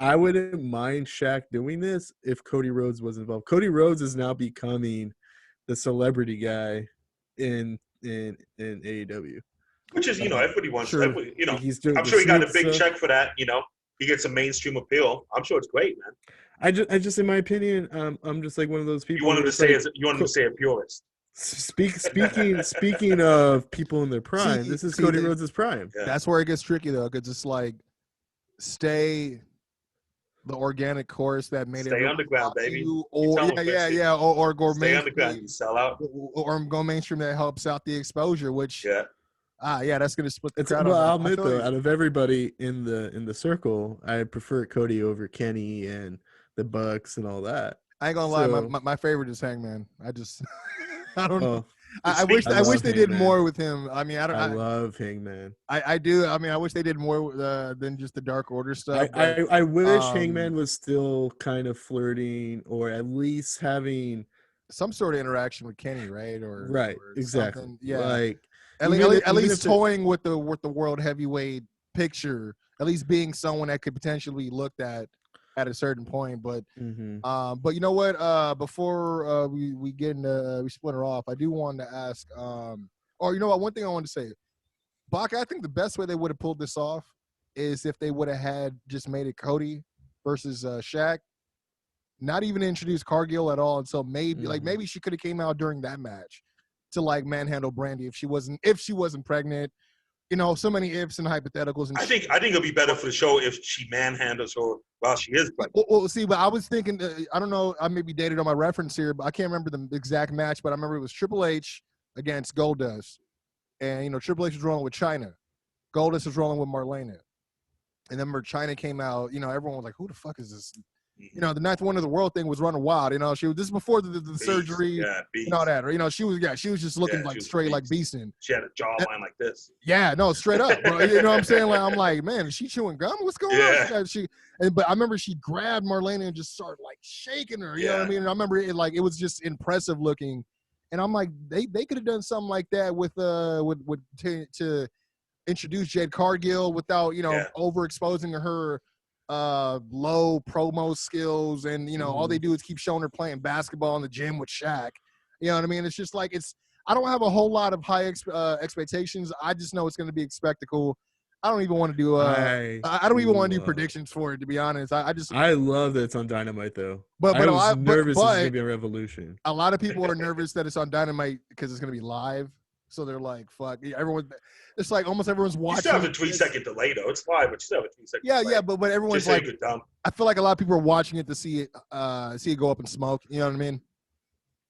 I wouldn't mind Shaq doing this if Cody Rhodes was involved. Cody Rhodes is now becoming the celebrity guy in AEW. Which is, you know, everybody wants. Sure. You know, I'm sure he got a big check for that. You know, he gets a mainstream appeol. I'm sure it's great, man. I just, in my opinion, I'm just like one of those people. You want him to say a purist. Speaking of people in their prime, this is Cody Rhodes' prime. Yeah. That's where it gets tricky though, because it's like stay the organic course that made stay underground, baby. Or go stay underground, you sell out, or go mainstream that helps out the exposure. Which that's gonna split the crowd. Well, I'll admit though, out of everybody in the circle, I prefer Cody over Kenny and the Bucks and all that. I ain't gonna lie, my favorite is Hangman. I don't know. I wish they did more with him. I mean, I love Hangman. I do. I mean, I wish they did more than just the Dark Order stuff. I wish Hangman was still kind of flirting, or at least having some sort of interaction with Kenny, right? Or exactly. Something. Yeah, like at least toying with the world heavyweight picture. At least being someone that could potentially be looked at a certain point. But but you know what? Before we get into we split her off, I do want to ask. Or you know what? One thing I wanted to say, Baca, I think the best way they would have pulled this off is if they would have had just made it Cody versus Shaq. Not even introduce Cargill at all until maybe she could have came out during that match to like manhandle Brandy if she wasn't pregnant. You know, so many ifs and hypotheticals. And I think it'll be better for the show if she manhandles her while she is pregnant. Well, see, but I was thinking, I don't know, I may be dated on my reference here, but I can't remember the exact match, but I remember it was Triple H against Goldust. And, you know, Triple H was rolling with Chyna. Goldust was rolling with Marlena. And then when Chyna came out, you know, everyone was like, who the fuck is this? You know, the ninth wonder of the world thing was running wild. You know, this is before the surgery and all that. Or, you know, she was just looking like straight like beasting. She had a jawline like this. Yeah, no, straight up, bro. You know what I'm saying? Like, I'm like, man, is she chewing gum? What's going on? But I remember she grabbed Marlena and just started like shaking her. You know what I mean? And I remember it was just impressive looking. And I'm like, they could have done something like that with to introduce Jade Cargill without, you know, overexposing her low promo skills, and you know all they do is keep showing her playing basketball in the gym with Shaq. You know what I mean? It's just like I don't have a whole lot of high expectations. I just know it's going to be a spectacle. I don't even want to do I don't even want to do predictions for it, to be honest. I love that it's on Dynamite though. But I was nervous it's going to be a revolution. A lot of people are nervous that it's on Dynamite because it's going to be live. So they're like, fuck. Everyone, it's like almost everyone's watching. You still have a 3-second delay, though. It's live, but you still have a 3-second delay. Yeah, but everyone's like, I feel like a lot of people are watching it to see it go up in smoke. You know what I mean?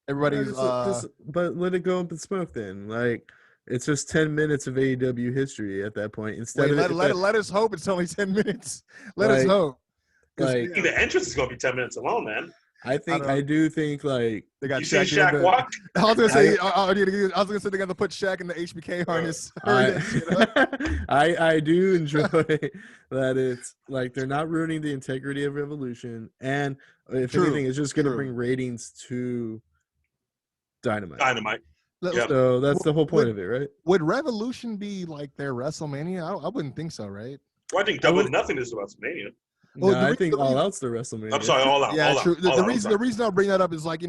Everybody's. But let it go up in smoke then. Like, it's just 10 minutes of AEW history at that point. Let us hope it's only 10 minutes. Let us hope. Like, the entrance is going to be 10 minutes alone, man. I do think like they got Shaq walk. I was gonna say they got to put Shaq in the HBK harness. I do enjoy that it's like they're not ruining the integrity of Revolution, and if anything, it's just gonna bring ratings to Dynamite. So that's the whole point of it, right? Would Revolution be like their WrestleMania? I wouldn't think so, right? Well, I think Double or Nothing is WrestleMania. No, I think All Out's the WrestleMania. I'm sorry, All Out. Yeah, all true. Out, The reason I bring that up is like,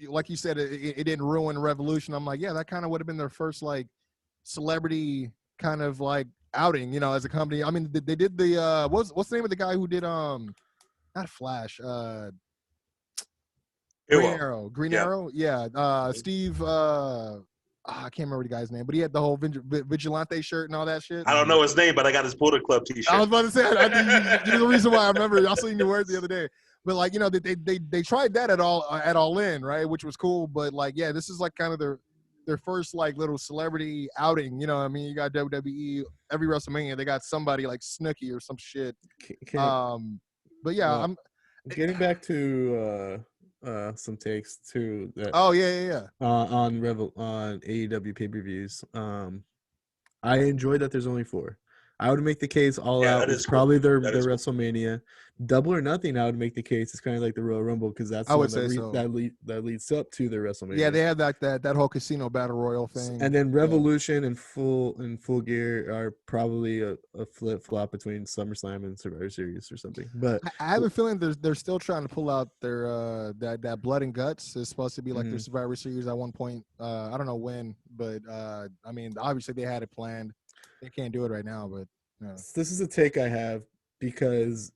like you said, it didn't ruin Revolution. I'm like, yeah, that kind of would have been their first like celebrity kind of like outing, as a company. I mean, they did the what's the name of the guy who did not Flash, Green Arrow. Yeah, Steve. I can't remember the guy's name, but he had the whole vigilante shirt and all that shit. I don't know his name, but I got his Bullet Club T-shirt. I was about to say, I think you're the reason why I remember. I seen the word the other day, but like they tried that at All In, right, which was cool. But like, yeah, this is like kind of their first like little celebrity outing. I mean, you got WWE every WrestleMania, they got somebody like Snooki or some shit. But yeah, I'm getting back to some takes too. Yeah. On AEW pay-per-views. I enjoy that there's only 4. I would make the case All Out is probably their WrestleMania. Double or Nothing, I would make the case it's kind of like the Royal Rumble because that's that leads up to the WrestleMania. Yeah, they have that whole casino battle royal thing. And then Revolution and Full Gear are probably a flip flop between SummerSlam and Survivor Series or something. But I have a feeling they're still trying to pull out their that Blood and Guts is supposed to be like their Survivor Series at one point. I don't know when, but I mean, obviously they had it planned. They can't do it right now, but this is a take I have because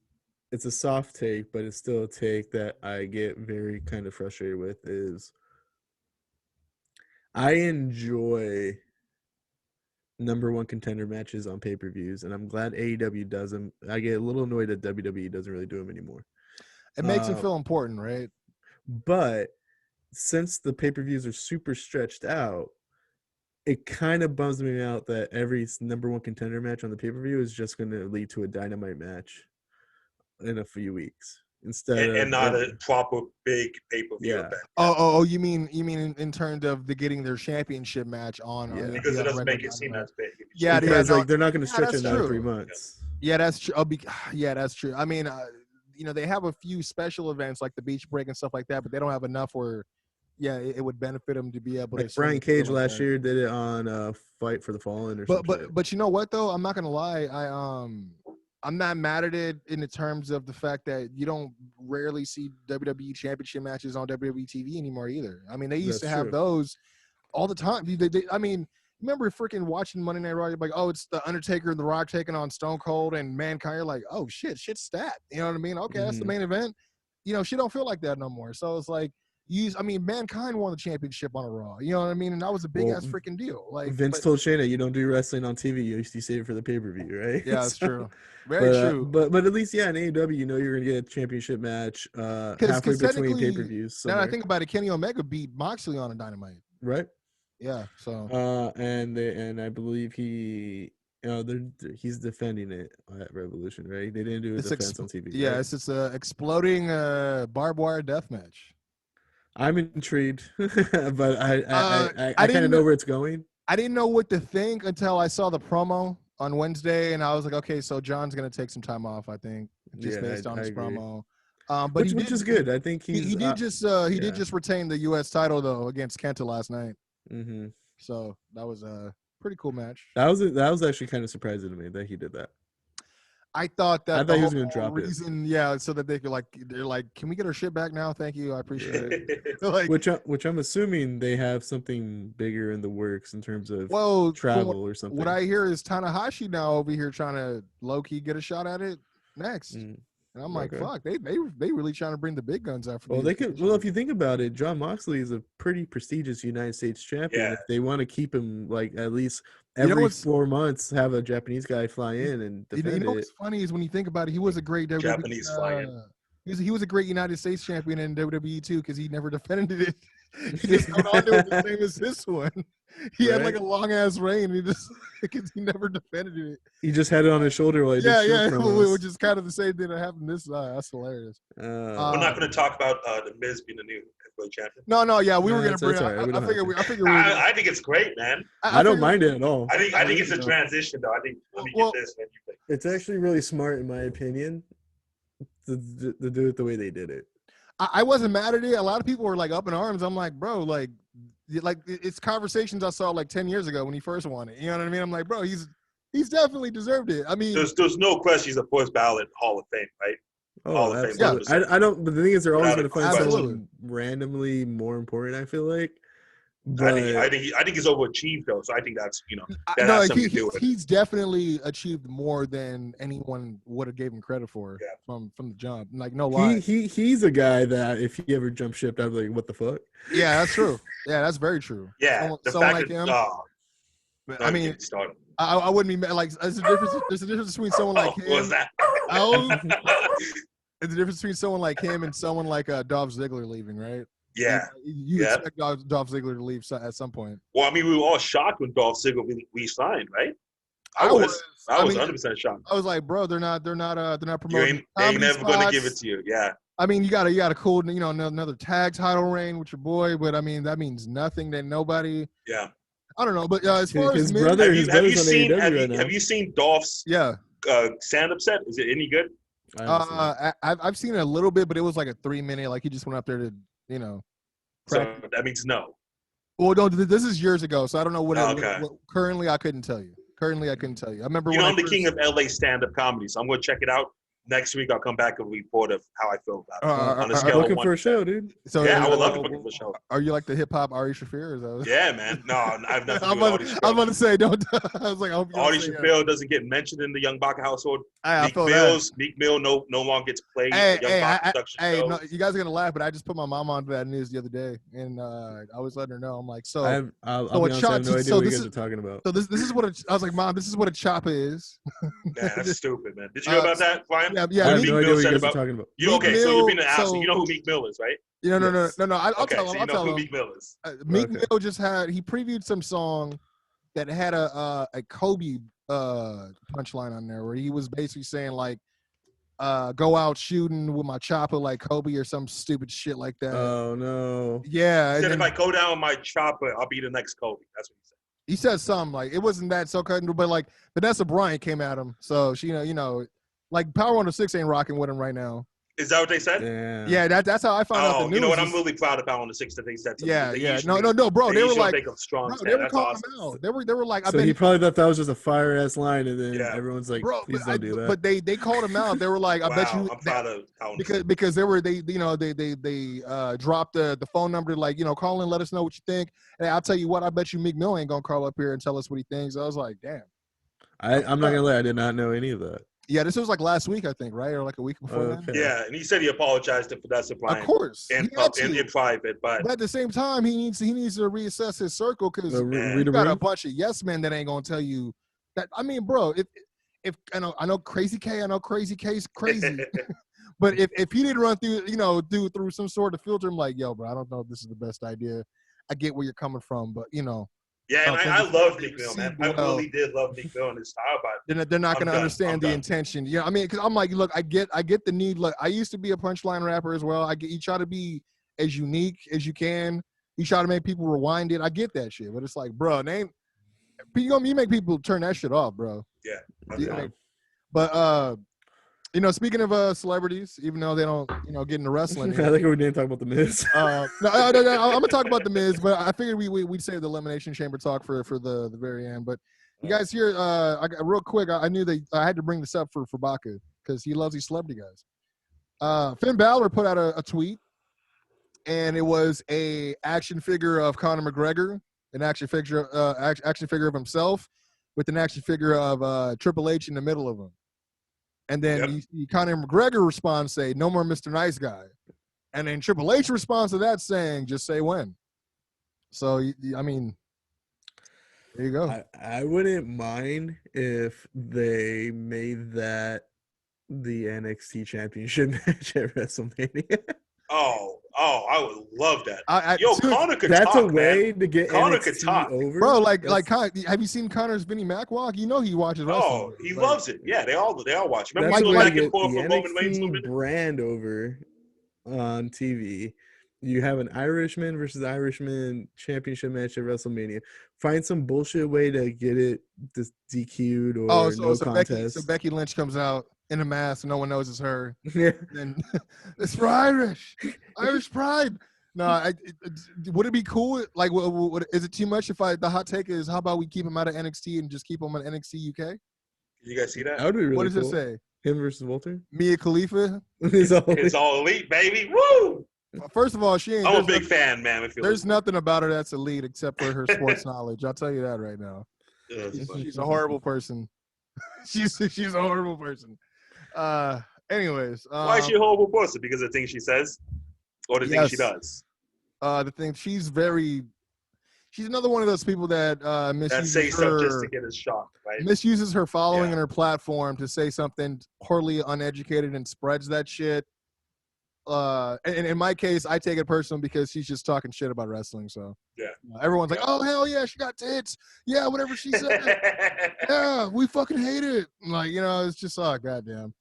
it's a soft take, but it's still a take that I get very kind of frustrated with. Is I enjoy number 1 contender matches on pay-per-views, and I'm glad AEW does them. I get a little annoyed that WWE doesn't really do them anymore. It makes them feel important, right? But since the pay-per-views are super stretched out, it kind of bums me out that every number 1 contender match on the pay-per-view is just going to lead to a Dynamite match in a few weeks and not a proper big pay-per-view event. Oh, you mean in terms of getting their championship match on? Yeah. Because it doesn't make it seem as big. Yeah, because like they're not going to stretch it out 3 months. Yeah, that's true. Yeah, that's true. I mean, they have a few special events like the beach break and stuff like that, but they don't have enough where. Yeah, it would benefit them to be able to. Like Brian Cage last year did it on Fight for the Fallen or something. But you know what though? I'm not gonna lie. I'm not mad at it in the terms of the fact that you don't rarely see WWE Championship matches on WWE TV anymore either. I mean, they used to have those all the time. I mean, remember freaking watching Monday Night Raw? You're like, oh, it's the Undertaker and The Rock taking on Stone Cold and Mankind. You're like, oh shit's stat. You know what I mean? Okay, that's the main event. Shit don't feel like that no more. So it's like. Mankind won the championship on a Raw. You know what I mean? And that was a big ass freaking deal. Like Vince told Shayna, you don't do wrestling on TV. You used to save it for the pay-per-view, right? Yeah, that's true. Very true. But at least in AEW, you're gonna get a championship match halfway between pay-per-views. Now that I think about it, Kenny Omega beat Moxley on a Dynamite. Right. Yeah. So. And I believe he's defending it at Revolution, right? They didn't do a defense on TV. Yeah, right? it's a exploding barbed wire death match. I'm intrigued, but I kind of know where it's going. I didn't know what to think until I saw the promo on Wednesday, and I was like, okay, so John's going to take some time off, I think, just based on his promo. But which is good. I think he did just retain the U.S. title though against Kenta last night. Mm-hmm. So that was a pretty cool match. That was actually kind of surprising to me that he did that. I thought he was going to drop it. Yeah, so that they're like, can we get our shit back now? Thank you, I appreciate it. Which I'm assuming they have something bigger in the works in terms of travel or something. What I hear is Tanahashi now over here trying to low key get a shot at it next. And I'm like, fuck, they really trying to bring the big guns out. Well, they could. Well, if you think about it, Jon Moxley is a pretty prestigious United States champion. Yeah. If they want to keep him like at least every 4 months, have a Japanese guy fly in and defend it. What's funny is when you think about it, he was a great WWE, Japanese fly-in. He was a great United States champion in WWE too because he never defended it. He just held on to it the same as this one. He had like a long ass reign. He never defended it. He just had it on his shoulder while he did which is kind of the same thing that happened this time. That's hilarious. We're not going to talk about the Miz being the new heavyweight champion. No, we were going to bring it. I think it's great, man. I don't mind it at all. I think it's a transition, though. I think let me get this. It's actually really smart, in my opinion, to do it the way they did it. I wasn't mad at it. A lot of people were like up in arms. I'm like, bro, like it's conversations I saw like 10 years ago when he first won it. You know what I mean? I'm like, bro, he's definitely deserved it. I mean, there's no question he's a first ballot Hall of Fame, right? Oh, absolutely. Yeah. I don't. But the thing is, they're always going to find someone randomly more important. I feel like. But I think he's overachieved though, so I think that's that has something to do with it. He's definitely achieved more than anyone would have gave him credit for from the jump. Like no lie, he's a guy that if he ever jumped ship, I'd be like, what the fuck? Yeah, that's true. Yeah, that's very true. Yeah, someone like him. I mean, I wouldn't be like. There's a difference between someone like him. What was that? There's a difference between someone like him and someone like Dolph Ziggler leaving, right? Yeah. You expect Dolph Ziggler to leave at some point. Well, I mean, we were all shocked when Dolph Ziggler re-signed, right? I was 100% shocked. I was like, bro, they're not promoting. They ain't never going to give it to you. Yeah. I mean, you got a cool, another tag title reign with your boy, but I mean, that means nothing to nobody. Yeah. I don't know, but as far his as brother, have you seen Dolph's stand-up set? Is it any good? I've seen it a little bit, but it was like a 3-minute. Like he just went up there to, So that means no. Well, no, this is years ago, so I don't know what. Currently, I couldn't tell you. I remember. I'm the king of LA stand-up comedy, so I'm going to check it out. Next week, I'll come back and report of how I feel about it. On a scale looking of 1 for a show, dude. So I would love to book for a show. Are you like the hip hop Ari Shaffir? Is that Yeah, man. No, I've nothing to do with Ari Shaffir. I'm about to say, don't. I was like, Ari Shaffir doesn't get mentioned in the Young Baca household. Meek Mill no longer gets played. No, you guys are gonna laugh, but I just put my mom onto that news the other day, and I was letting her know. I'm like, so. I have no idea what you guys are talking about. So this is what I was like, Mom. This is what a choppa is. Yeah, that's stupid, man. Did you know about that, Brian? Yeah. I have no idea what you guys are talking about. So you're being an asshole. You know who Meek Mill is, right? No. I'll tell him. I'll tell him. Meek Mill is. Meek Mill just he previewed some song that had a Kobe punchline on there, where he was basically saying like, "Go out shooting with my chopper like Kobe" or some stupid shit like that. Oh no. Yeah. He said, if I go down with my chopper, I'll be the next Kobe. That's what he said. He said something like, it wasn't that so cutting, but like Vanessa Bryant came at him, so she like Power 106 ain't rocking with him right now. Is that what they said? Yeah, that's how I found out the news. You know what? I'm really proud of Power 106 that they said something. Yeah. No, bro. They were like, they were calling him out. They were like, so he probably thought that was just a fire ass line, and then everyone's like, bro, please don't do that. But they called him out. They were like, I bet you. I'm proud of Power 106. because they dropped the phone number, like, call in, let us know what you think. And I'll tell you what, I bet you Meek Mill ain't gonna call up here and tell us what he thinks. I was like, damn. I'm not gonna lie, I did not know any of that. Yeah, this was like last week, I think, right? Or like a week before that. Yeah, and he said he apologized to Vanessa Bryant. Of course. In private, but at the same time, he needs to reassess his circle, because you got a bunch of yes men that ain't gonna tell you that. I mean, bro, if I know Crazy K, K's crazy. But if he didn't run through through some sort of filter, I'm like, yo, bro, I don't know if this is the best idea. I get where you're coming from, but Yeah, and I love Meek Mill, man. I really did love Meek Mill and his style, but they're not going to understand the intention. Yeah, I mean, because I'm like, look, I get the need. Look, I used to be a punchline rapper as well. You try to be as unique as you can. You try to make people rewind it. I get that shit, but it's like, bro, you make people turn that shit off, bro. Yeah. But speaking of celebrities, even though they don't, get into wrestling. I think we didn't talk about the Miz. No, I'm gonna talk about the Miz, but I figured we'd save the Elimination Chamber talk for the very end. But you guys here, real quick, I knew that I had to bring this up for Baca, because he loves these celebrity guys. Finn Balor put out a tweet, and it was a action figure of Conor McGregor, an action figure of himself, with an action figure of Triple H in the middle of him. And then Conor McGregor responds, say, "No more Mr. Nice Guy." And then Triple H responds to that saying, "Just say when." So, I mean, there you go. I wouldn't mind if they made that the NXT Championship match at WrestleMania. I would love that. Conor could talk, a way to get Conor NXT could talk. over. Bro, have you seen Conor's Vinnie Mac walk? He watches wrestling. Oh, he loves it. Yeah, they all watch. Remember That's Michael way back to and forth get from the Roman Reigns a little NXT bit? brand over on TV. You have an Irishman versus Irishman championship match at WrestleMania. Find some bullshit way to get it just DQ'd or no contest. So Becky Lynch comes out in a mask, and no one knows it's her. Yeah. And it's for Irish pride. No, would it be cool? Like, is it too much if the hot take is, how about we keep him out of NXT and just keep him on NXT UK? Did you guys see that? That would be really What does cool. it say? Him versus Walter? Mia Khalifa. It's all elite, baby. Woo! First of all, she ain't. I'm a big fan, man. There's nothing about her that's elite except for her sports knowledge. I'll tell you that right now. She's a horrible person. she's a horrible person. Anyways, why is she a horrible person? Because of the things she says, or the things she does. The thing she's another one of those people that misuses say stuff just to get us shocked, right? Misuses her following and her platform to say something poorly uneducated and spreads that shit. And in my case, I take it personal because she's just talking shit about wrestling. So everyone's like, "Oh hell yeah, she got tits. Yeah, whatever she said. Yeah, we fucking hate it." Like, it's just goddamn.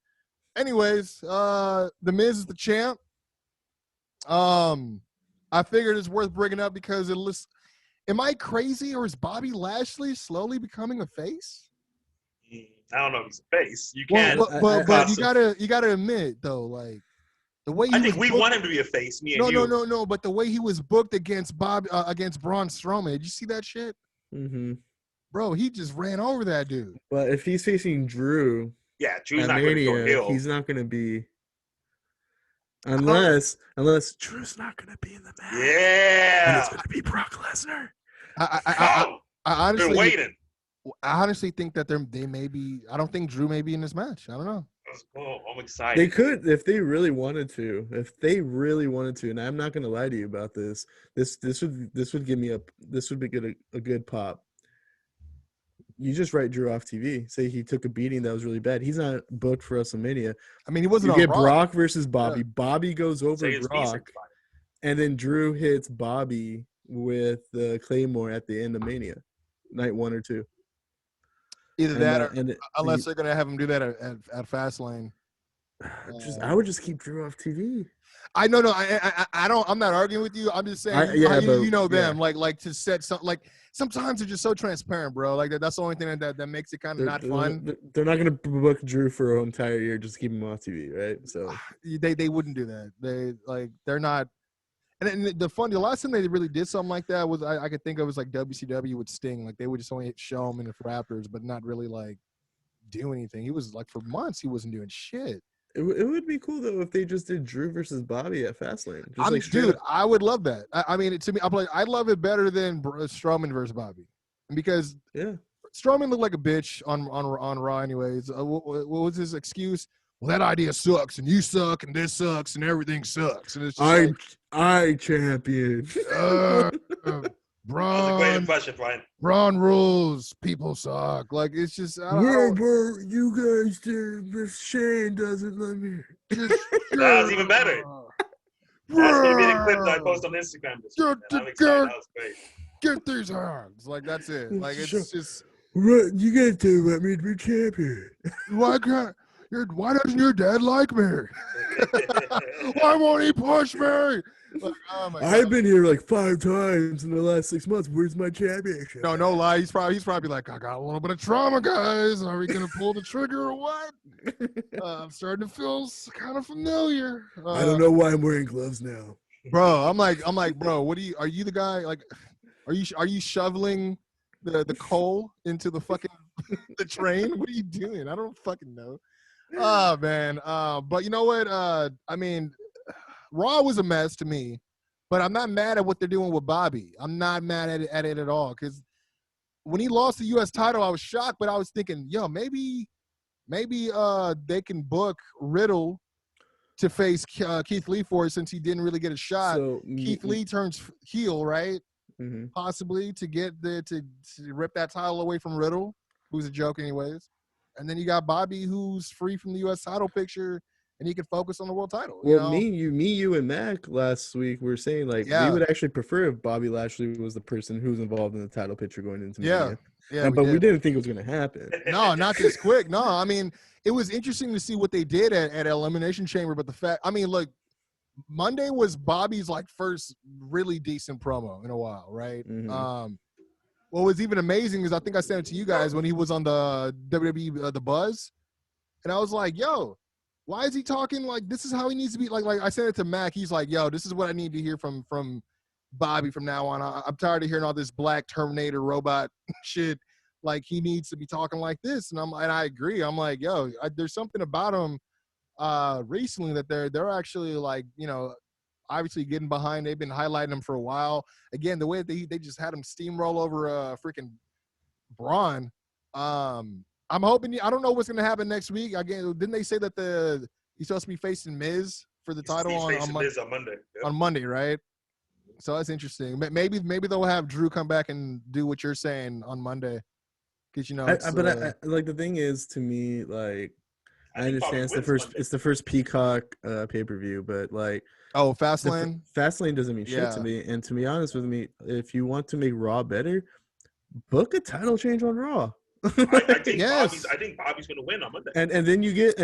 Anyways, the Miz is the champ. I figured it's worth bringing up because am I crazy or is Bobby Lashley slowly becoming a face? I don't know if he's a face. You can't. But you gotta admit though, like the way I think we want him to be a face. Me and you. No. But the way he was booked against Braun Strowman, did you see that shit? Mm-hmm. Bro, he just ran over that dude. But if he's facing Drew, Drew's not going to go heel. He's not going to be. Unless Drew's not going to be in the match. Yeah. And it's going to be Brock Lesnar. I honestly been waiting. I honestly think that they may be. I don't think Drew may be in this match. I don't know. Oh, I'm excited. They could if they really wanted to. And I'm not going to lie to you about this. This would give me this would be a good pop. You just write Drew off TV. Say he took a beating that was really bad. He's not booked for WrestleMania. I mean, he wasn't. You get Brock versus Bobby. Yeah. Bobby goes over Brock, and then Drew hits Bobby with the Claymore at the end of Mania, night 1 or 2. Either that, or unless they're gonna have him do that at Fastlane. I would just keep Drew off TV. I know. I don't. I'm not arguing with you. I'm just saying. You know them. Like to set something. Like sometimes they're just so transparent, bro. Like that's the only thing that makes it kind of not fun. They're not gonna book Drew for an entire year just to keep him off TV, right? So they wouldn't do that. They're not. And the last time they really did something like that was I could think of was like WCW with Sting. Like they would just only show him in the Raptors, but not really like do anything. He was like for months he wasn't doing shit. It would be cool though if they just did Drew versus Bobby at Fastlane. Dude, I would love that. I mean, to me, I'd love it better than Strowman versus Bobby, because Strowman looked like a bitch on Raw. Anyways, what was his excuse? Well, that idea sucks, and you suck, and this sucks, and everything sucks. And it's just I champion. Braun, that was a great impression, Brian. Braun rules. People suck. Like it's just. Bro, you guys did. Shane doesn't let me. That was even better. That's gonna be the clip that I post on Instagram. I'm excited. That was great. Get these hands. Like that's it. Like it's just. Right, you guys do want me to be champion. Why doesn't your dad like me? Why won't he push me? Like, oh my God. I've been here like 5 times in the last 6 months. Where's my championship? No lie. He's probably like, I got a little bit of trauma, guys. Are we gonna pull the trigger or what? I'm starting to feel kind of familiar. I don't know why I'm wearing gloves now, bro. I'm like, bro. Are you the guy? Like, are you shoveling the coal into the fucking the train? What are you doing? I don't fucking know. Oh man. But you know what? I mean, Raw was a mess to me, but I'm not mad at what they're doing with Bobby. I'm not mad at it at all, because when he lost the U.S. title, I was shocked, but I was thinking, yo, maybe they can book Riddle to face Keith Lee for it, since he didn't really get a shot. So, Keith Lee turns heel, right? Mm-hmm. Possibly to get to rip that title away from Riddle, who's a joke anyways. And then you got Bobby, who's free from the U.S. title picture, and he can focus on the world title. Well, me, you, and Mac last week were saying we would actually prefer if Bobby Lashley was the person who's involved in the title picture going into Mania. But we didn't think it was going to happen. No, not this quick. No, I mean, it was interesting to see what they did at Elimination Chamber, but look, Monday was Bobby's first really decent promo in a while, right? Mm-hmm. What was even amazing is I think I sent it to you guys when he was on the WWE The Buzz, and I was like, yo, why is he talking like this is how he needs to be? Like I sent it to Mac. He's like, yo, this is what I need to hear from Bobby from now on. I'm tired of hearing all this black Terminator robot shit. like he needs to be talking like this. And I agree. I'm like, yo, there's something about him recently that they're actually like, you know, obviously getting behind. They've been highlighting him for a while. Again, the way they just had him steamroll over freaking Braun. I'm hoping. I don't know what's gonna happen next week. Again, didn't they say that he's supposed to be facing Miz for the title on Miz on Monday? Yep. On Monday, right? So that's interesting. Maybe they'll have Drew come back and do what you're saying on Monday, because you know. I like the thing is, to me, like I understand it's the first Peacock pay-per-view, but like Fastlane. Fastlane doesn't mean shit to me. And to be honest with me, if you want to make Raw better, book a title change on Raw. I think Bobby's going to win on Monday. And then you get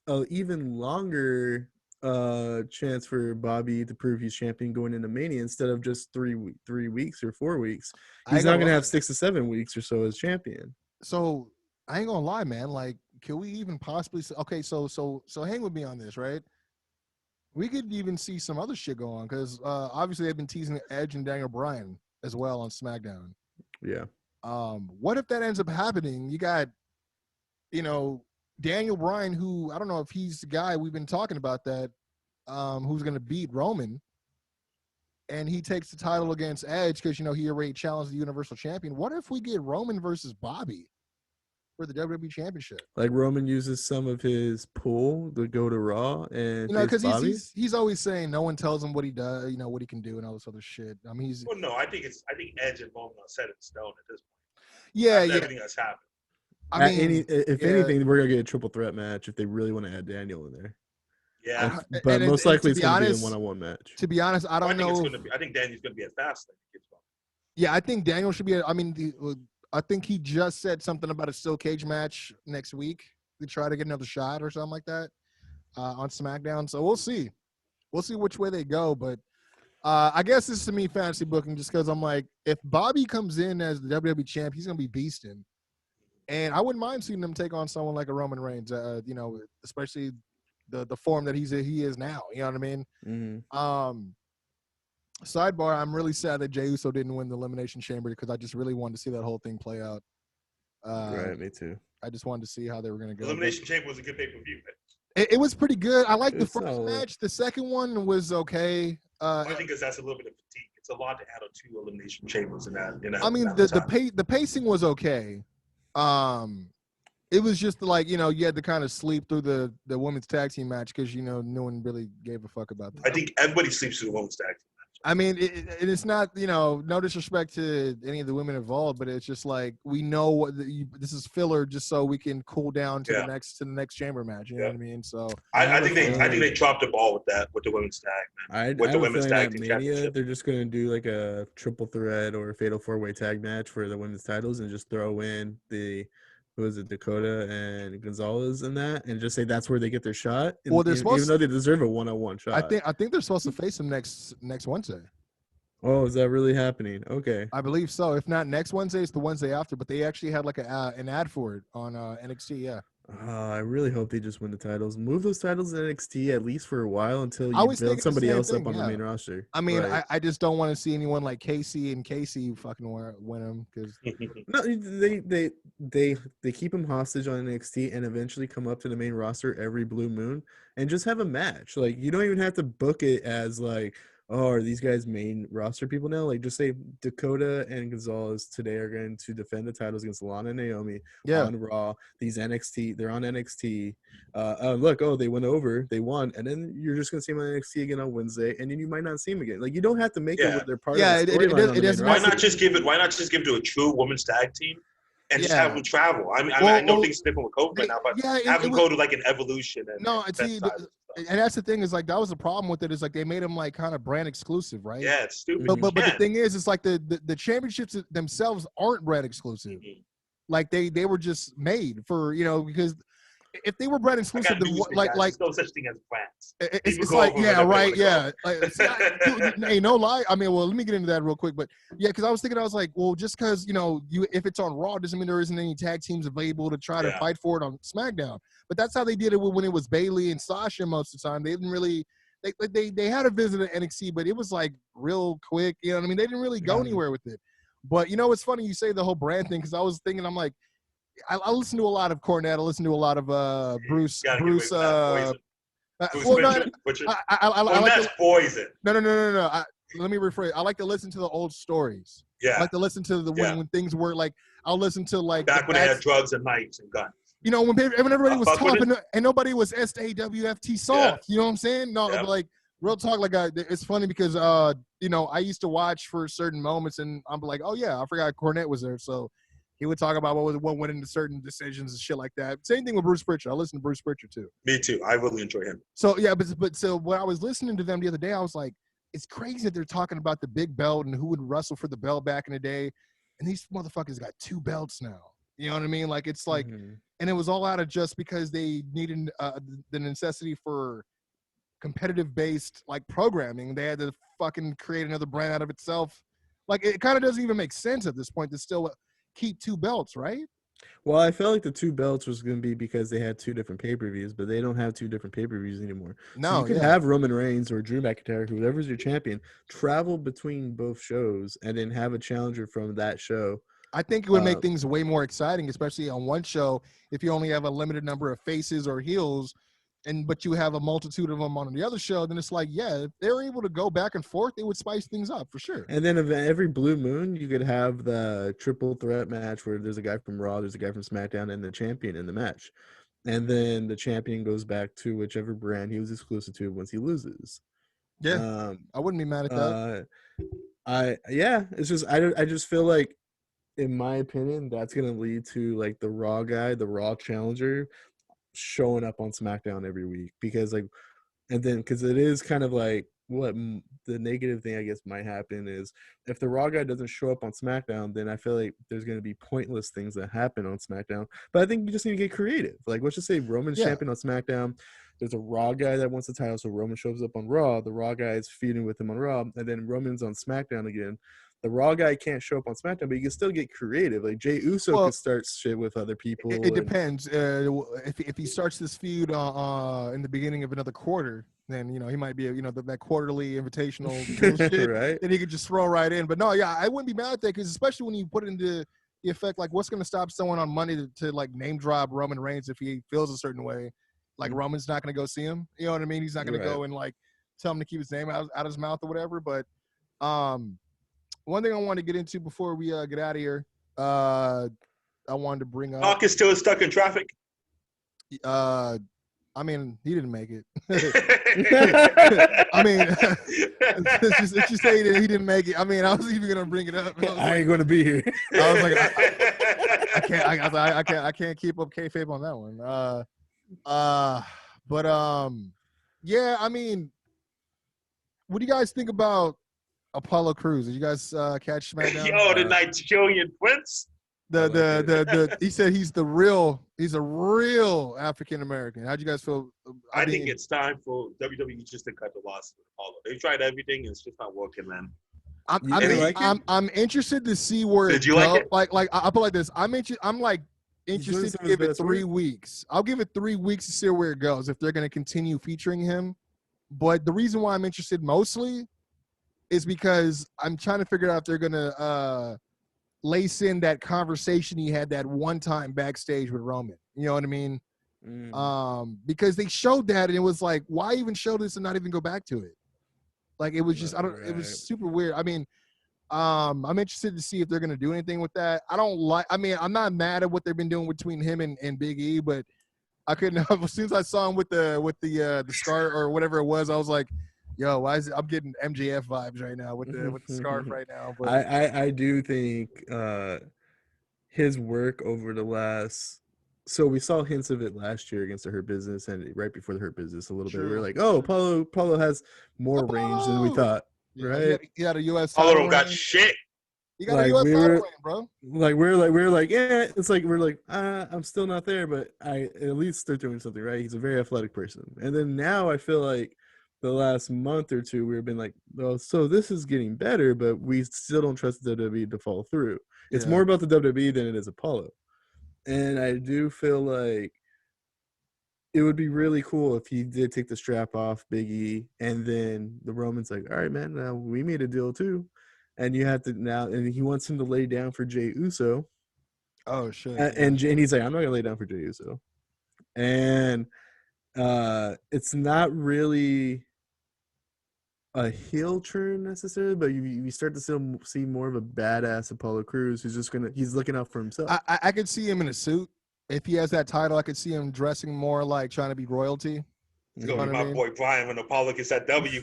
an even longer chance for Bobby to prove he's champion going into Mania instead of just 3 weeks or 4 weeks. He's not going to have 6 to 7 weeks or so as champion. So I ain't gonna lie, man. Like, can we even possibly? Okay, so hang with me on this, right? We could even see some other shit go on because obviously they've been teasing Edge and Daniel Bryan as well on SmackDown. Yeah. What if that ends up happening? You got, you know, Daniel Bryan, who I don't know if he's the guy we've been talking about that, who's going to beat Roman, and he takes the title against Edge because, you know, he already challenged the Universal Champion. What if we get Roman versus Bobby for the WWE Championship? Like Roman uses some of his pull to go to Raw, and you know, because he's always saying no one tells him what he does, you know, what he can do, and all this other shit. I mean, Well, no, I think Edge and Roman are set in stone at this point. Yeah, everything that's happened. I mean, if anything, we're gonna get a triple threat match if they really want to add Daniel in there. Yeah, but most likely it's gonna be a one-on-one match. To be honest, I don't know. I think Daniel's gonna be at Fastlane. Yeah, I think Daniel should be. I think he just said something about a steel cage match next week to try to get another shot or something like that on SmackDown. So we'll see. We'll see which way they go. But I guess this is to me fantasy booking just because I'm like, if Bobby comes in as the WWE champ, he's going to be beasting. And I wouldn't mind seeing him take on someone like a Roman Reigns, you know, especially the form that he is now. You know what I mean? Mm-hmm. Sidebar, I'm really sad that Jey Uso didn't win the Elimination Chamber because I just really wanted to see that whole thing play out. Right, me too. I just wanted to see how they were going to go. Elimination Chamber was a good pay-per-view. It was pretty good. I liked the first match. The second one was okay. I think because that's a little bit of fatigue. It's a lot to add on 2 Elimination Chambers in that. I mean, the pacing was okay. It was just like, you know, you had to kind of sleep through the women's tag team match because, you know, no one really gave a fuck about that. I think everybody sleeps through the women's tag team match. I mean, it's not, you know, no disrespect to any of the women involved, but it's just like we know this is filler just so we can cool down to the next chamber match. You know what I mean? So I think they dropped the ball with that with the women's tag, man. With the women's tag team championship, they're just gonna do like a triple threat or a fatal 4-way tag match for the women's titles and just throw in Dakota and Gonzalez in that, and just say that's where they get their shot. And, well, even though they deserve a one-on-one shot. I think they're supposed to face them next Wednesday. Oh, is that really happening? Okay, I believe so. If not next Wednesday, it's the Wednesday after. But they actually had like an ad for it on NXT. Yeah. I really hope they just win the titles. Move those titles in NXT at least for a while until you build somebody else up on the main roster. I mean, right. I just don't want to see anyone like Casey fucking win them because no, they keep him hostage on NXT and eventually come up to the main roster every blue moon and just have a match. Like you don't even have to book it as like, oh, are these guys main roster people now? Like, just say Dakota and Gonzalez today are going to defend the titles against Lana and Naomi on Raw. These NXT, they're on NXT. They went over, they won, and then you're just going to see them on NXT again on Wednesday, and then you might not see them again. Like, you don't have to make it with their part. Of the storyline. Why not just give it to a true women's tag team? And just have them travel. I know things are different with COVID right now, but have them go to like an Evolution. And that's the thing is like that was the problem with it is like they made them like kind of brand exclusive, right? Yeah, it's stupid. But the thing is, it's like the championships themselves aren't brand exclusive. Mm-hmm. Like they were just made for, you know, because if they were brand exclusive, then like no such thing as brands. It's like right. Hey, no lie. I mean, well, let me get into that real quick. But yeah, because I was like, well, just because if it's on Raw doesn't mean there isn't any tag teams available to try to fight for it on SmackDown. But that's how they did it when it was Bayley and Sasha most of the time. They didn't really. They had a visit at NXT, but it was like real quick. You know what I mean? They didn't really go anywhere with it. But you know, it's funny you say the whole brand thing because I was thinking, I'm like, I listen to a lot of Cornette. I listen to a lot of Bruce. Bruce. Well, Butcher. I like that's poison. No. Let me rephrase. I like to listen to the old stories. Yeah. I like to listen to the when things were like. I'll listen to like back when they had drugs and knives and guns. You know, when everybody was tough and nobody was SAWFT soft. You know what I'm saying? No, like real talk. Like it's funny because you know, I used to watch for certain moments and I'm like, oh yeah, I forgot Cornette was there. So he would talk about what went into certain decisions and shit like that. Same thing with Bruce Pritchard. I listen to Bruce Pritchard too. Me too. I really enjoy him. So yeah, but so when I was listening to them the other day, I was like, it's crazy that they're talking about the big belt and who would wrestle for the belt back in the day, and these motherfuckers got 2 belts now. You know what I mean? Like it's like, and it was all out of just because they needed the necessity for competitive based like programming. They had to fucking create another brand out of itself. Like it kind of doesn't even make sense at this point to still keep 2 belts, right? Well, I felt like the 2 belts was going to be because they had 2 different pay-per-views, but they don't have 2 different pay-per-views anymore. No, so you could have Roman Reigns or Drew McIntyre, whoever's your champion, travel between both shows and then have a challenger from that show. I think it would make things way more exciting, especially on one show. If you only have a limited number of faces or heels, but you have a multitude of them on the other show, then it's like, yeah, if they're able to go back and forth, it would spice things up for sure. And then every blue moon, you could have the triple threat match where there's a guy from Raw, there's a guy from SmackDown, and the champion in the match. And then the champion goes back to whichever brand he was exclusive to once he loses. Yeah, I wouldn't be mad at that. It's just I just feel like, in my opinion, that's gonna lead to like the Raw guy, the Raw challenger, showing up on SmackDown every week because it is kind of like what the negative thing I guess might happen is if the Raw guy doesn't show up on SmackDown, then I feel like there's going to be pointless things that happen on SmackDown. But I think you just need to get creative. Like let's just say Roman's champion on SmackDown. There's a Raw guy that wants the title, so Roman shows up on Raw. The Raw guy is feuding with him on Raw, and then Roman's on SmackDown again. The Raw guy can't show up on SmackDown, but you can still get creative. Like Jey Uso could start shit with other people. It depends. If he starts this feud in the beginning of another quarter, then you know he might be that quarterly invitational shit, right? Then he could just throw right in. But no, yeah, I wouldn't be mad at that because especially when you put it into the effect, like what's going to stop someone on Monday to like name drop Roman Reigns if he feels a certain way? Like Roman's not going to go see him. You know what I mean? He's not going to go and like tell him to keep his name out of his mouth or whatever. But one thing I want to get into before we get out of here, I wanted to bring up. Mark is still stuck in traffic. I mean, he didn't make it. I mean, it's just say that he didn't make it. I mean, I was even gonna bring it up. I ain't gonna be here. I was like, I can't keep up kayfabe on that one. Yeah. I mean, what do you guys think about Apollo Crews? Did you guys catch SmackDown? Yo, the Nigerian Prince. He said he's a real African American. How'd you guys feel? I think it's time for WWE just to cut the losses with Apollo. They tried everything, it's just not working, man. I'm interested to see where Did you like it? Like I'll put it like this. I'm like interested to give it 3 weeks. I'll give it 3 weeks to see where it goes if they're going to continue featuring him. But the reason why I'm interested mostly is because I'm trying to figure out if they're going to lace in that conversation he had that one time backstage with Roman. You know what I mean? Because they showed that and it was like, why even show this and not even go back to it? Like it was just, it was super weird. I mean, I'm interested to see if they're going to do anything with that. I'm not mad at what they've been doing between him and Big E, but I couldn't, as soon as I saw him with the scarf or whatever it was, I was like, yo, why is it, I'm getting MJF vibes right now with the scarf right now. But I do think his work over the last, so we saw hints of it last year against the Hurt Business and right before the Hurt Business a little bit. We were like, oh, Apollo has more range than we thought, right? He had a U.S. Apollo title got reign. shit. He got a U.S. title reign, bro. Like we're like, yeah, it's like we're like, I'm still not there, but I at least they're doing something right. He's a very athletic person, and then now I feel like the last month or two, we've been like, well, so this is getting better, but we still don't trust the WWE to follow through. It's more about the WWE than it is Apollo. And I do feel like it would be really cool if he did take the strap off Big E, and then the Roman's like, all right, man, we made a deal too. and you have to now, and he wants him to lay down for Jey Uso. Oh shit! And he's like, I'm not gonna lay down for Jey Uso, and it's not really a heel turn necessarily, but you start to see more of a badass Apollo Crews who's he's looking out for himself. I could see him in a suit if he has that title. I could see him dressing more like trying to be royalty. It's gonna be my boy Brian when Apollo gets that W.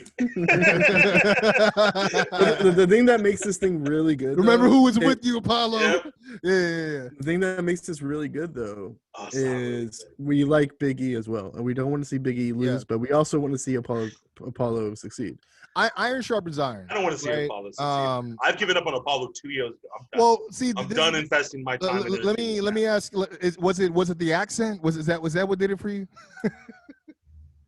the thing that makes this thing really good. Remember who was with you, Apollo? Yep. Yeah. The thing that makes this really good though is we like Big E as well, and we don't want to see Big E lose, but we also want to see Apollo succeed. Iron sharpens iron. I don't want to see Apollo succeed. I've given up on Apollo 2 years ago. I'm done investing my time. Let me ask: was it the accent? Was that what did it for you?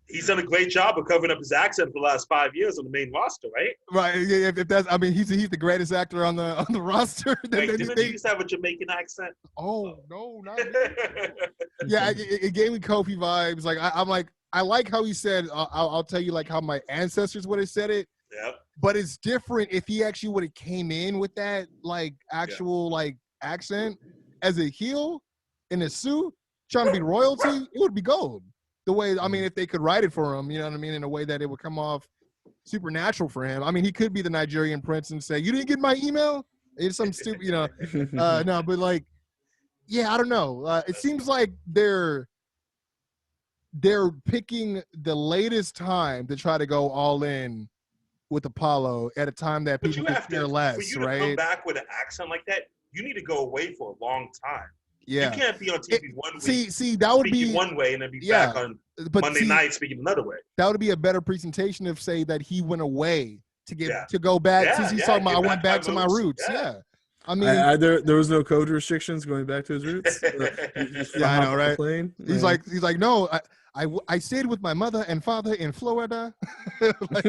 He's done a great job of covering up his accent for the last 5 years on the main roster, right? Right. Yeah. If that's, I mean, he's the greatest actor on the roster. Wait, didn't he used to have a Jamaican accent? Oh no, not yeah. It gave me Kofi vibes. Like I'm like, I like how he said. I'll tell you like how my ancestors would have said it. Yep. But it's different if he actually would have came in with that like actual like accent as a heel in a suit trying to be royalty. It would be gold. The way, I mean, if they could write it for him, you know what I mean, in a way that it would come off supernatural for him. I mean, he could be the Nigerian prince and say, "You didn't get my email?" It's some stupid, you know. No, but like, yeah, I don't know. It seems like they're picking the latest time to try to go all in with Apollo at a time that people can care less, for you to right? come back with an accent like that, you need to go away for a long time. Yeah. You can't be on TV 1 week. See, that would be one way and then be back on Monday night speaking another way. That would be a better presentation of say that he went away to go back. Since he's talking about I went back to my roots. Yeah. I mean, there was no code restrictions going back to his roots. Yeah, I know, right? He's like, no, I stayed with my mother and father in Florida. Like,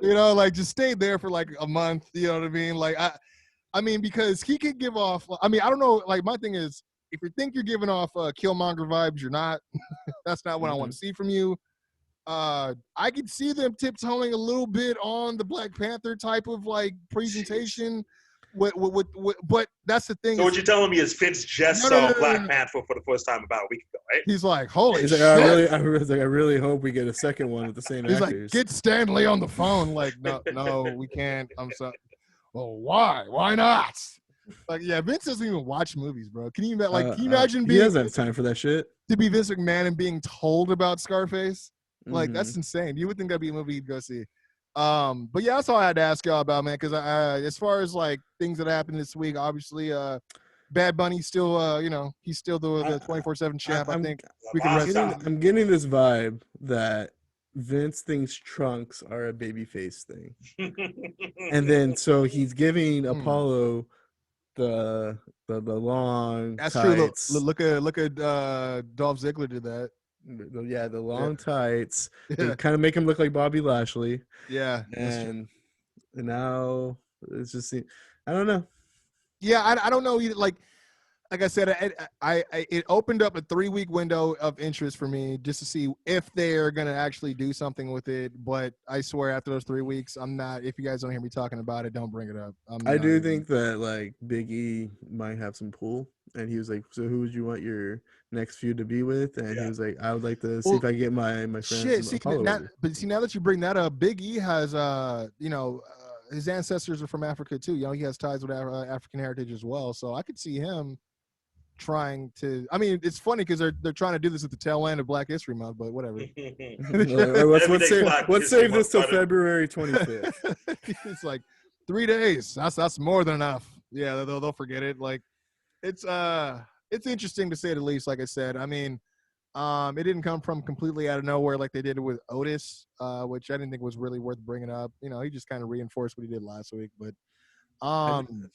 you know, like just stayed there for like a month. You know what I mean? Like I mean, because he could give off. I mean, I don't know. Like my thing is, if you think you're giving off Killmonger vibes, you're not. That's not what I want to see from you. I could see them tiptoeing a little bit on the Black Panther type of like presentation. But that's the thing. So what you're telling me is Vince just saw Black Panther for the first time about a week ago, right? He's like, holy shit. I really hope we get a second one with the same actors. He's like, get Stanley on the phone. Like, no, we can't. I'm sorry. Well, why? Why not? Like, yeah, Vince doesn't even watch movies, bro. Can you imagine being? He doesn't have time for that shit. To be Vince McMahon and being told about Scarface, like that's insane. You would think that'd be a movie you'd go see. But yeah, that's all I had to ask y'all about, man. Because as far as like things that happened this week, obviously, Bad Bunny still, he's still the 24/7 champ. I think we can rest. I'm getting this vibe that Vince thinks trunks are a babyface thing, and then so he's giving Apollo the long. That's tights. True. Look at Dolph Ziggler did that. Yeah, the long tights. They kind of make him look like Bobby Lashley. Yeah, and now it's just I don't know. Yeah, I don't know either. Like I said, it opened up a 3-week window of interest for me just to see if they're gonna actually do something with it. But I swear, after those 3 weeks, I'm not. If you guys don't hear me talking about it, don't bring it up. I do think that like Big E might have some pull, and he was like, "So who would you want your next feud to be with?" And he was like, "I would like to see if I can get my friends." Shit, now that you bring that up, Big E has his ancestors are from Africa too. You know, he has ties with African heritage as well. So I could see him trying to. I mean, it's funny because they're trying to do this at the tail end of Black History Month, but whatever. Let's save this till February 25th. It's like 3 days. That's more than enough. Yeah, they'll forget it. Like it's interesting to say the least. Like I said, I mean, it didn't come from completely out of nowhere like they did it with Otis, which I didn't think was really worth bringing up. You know, he just kind of reinforced what he did last week, but.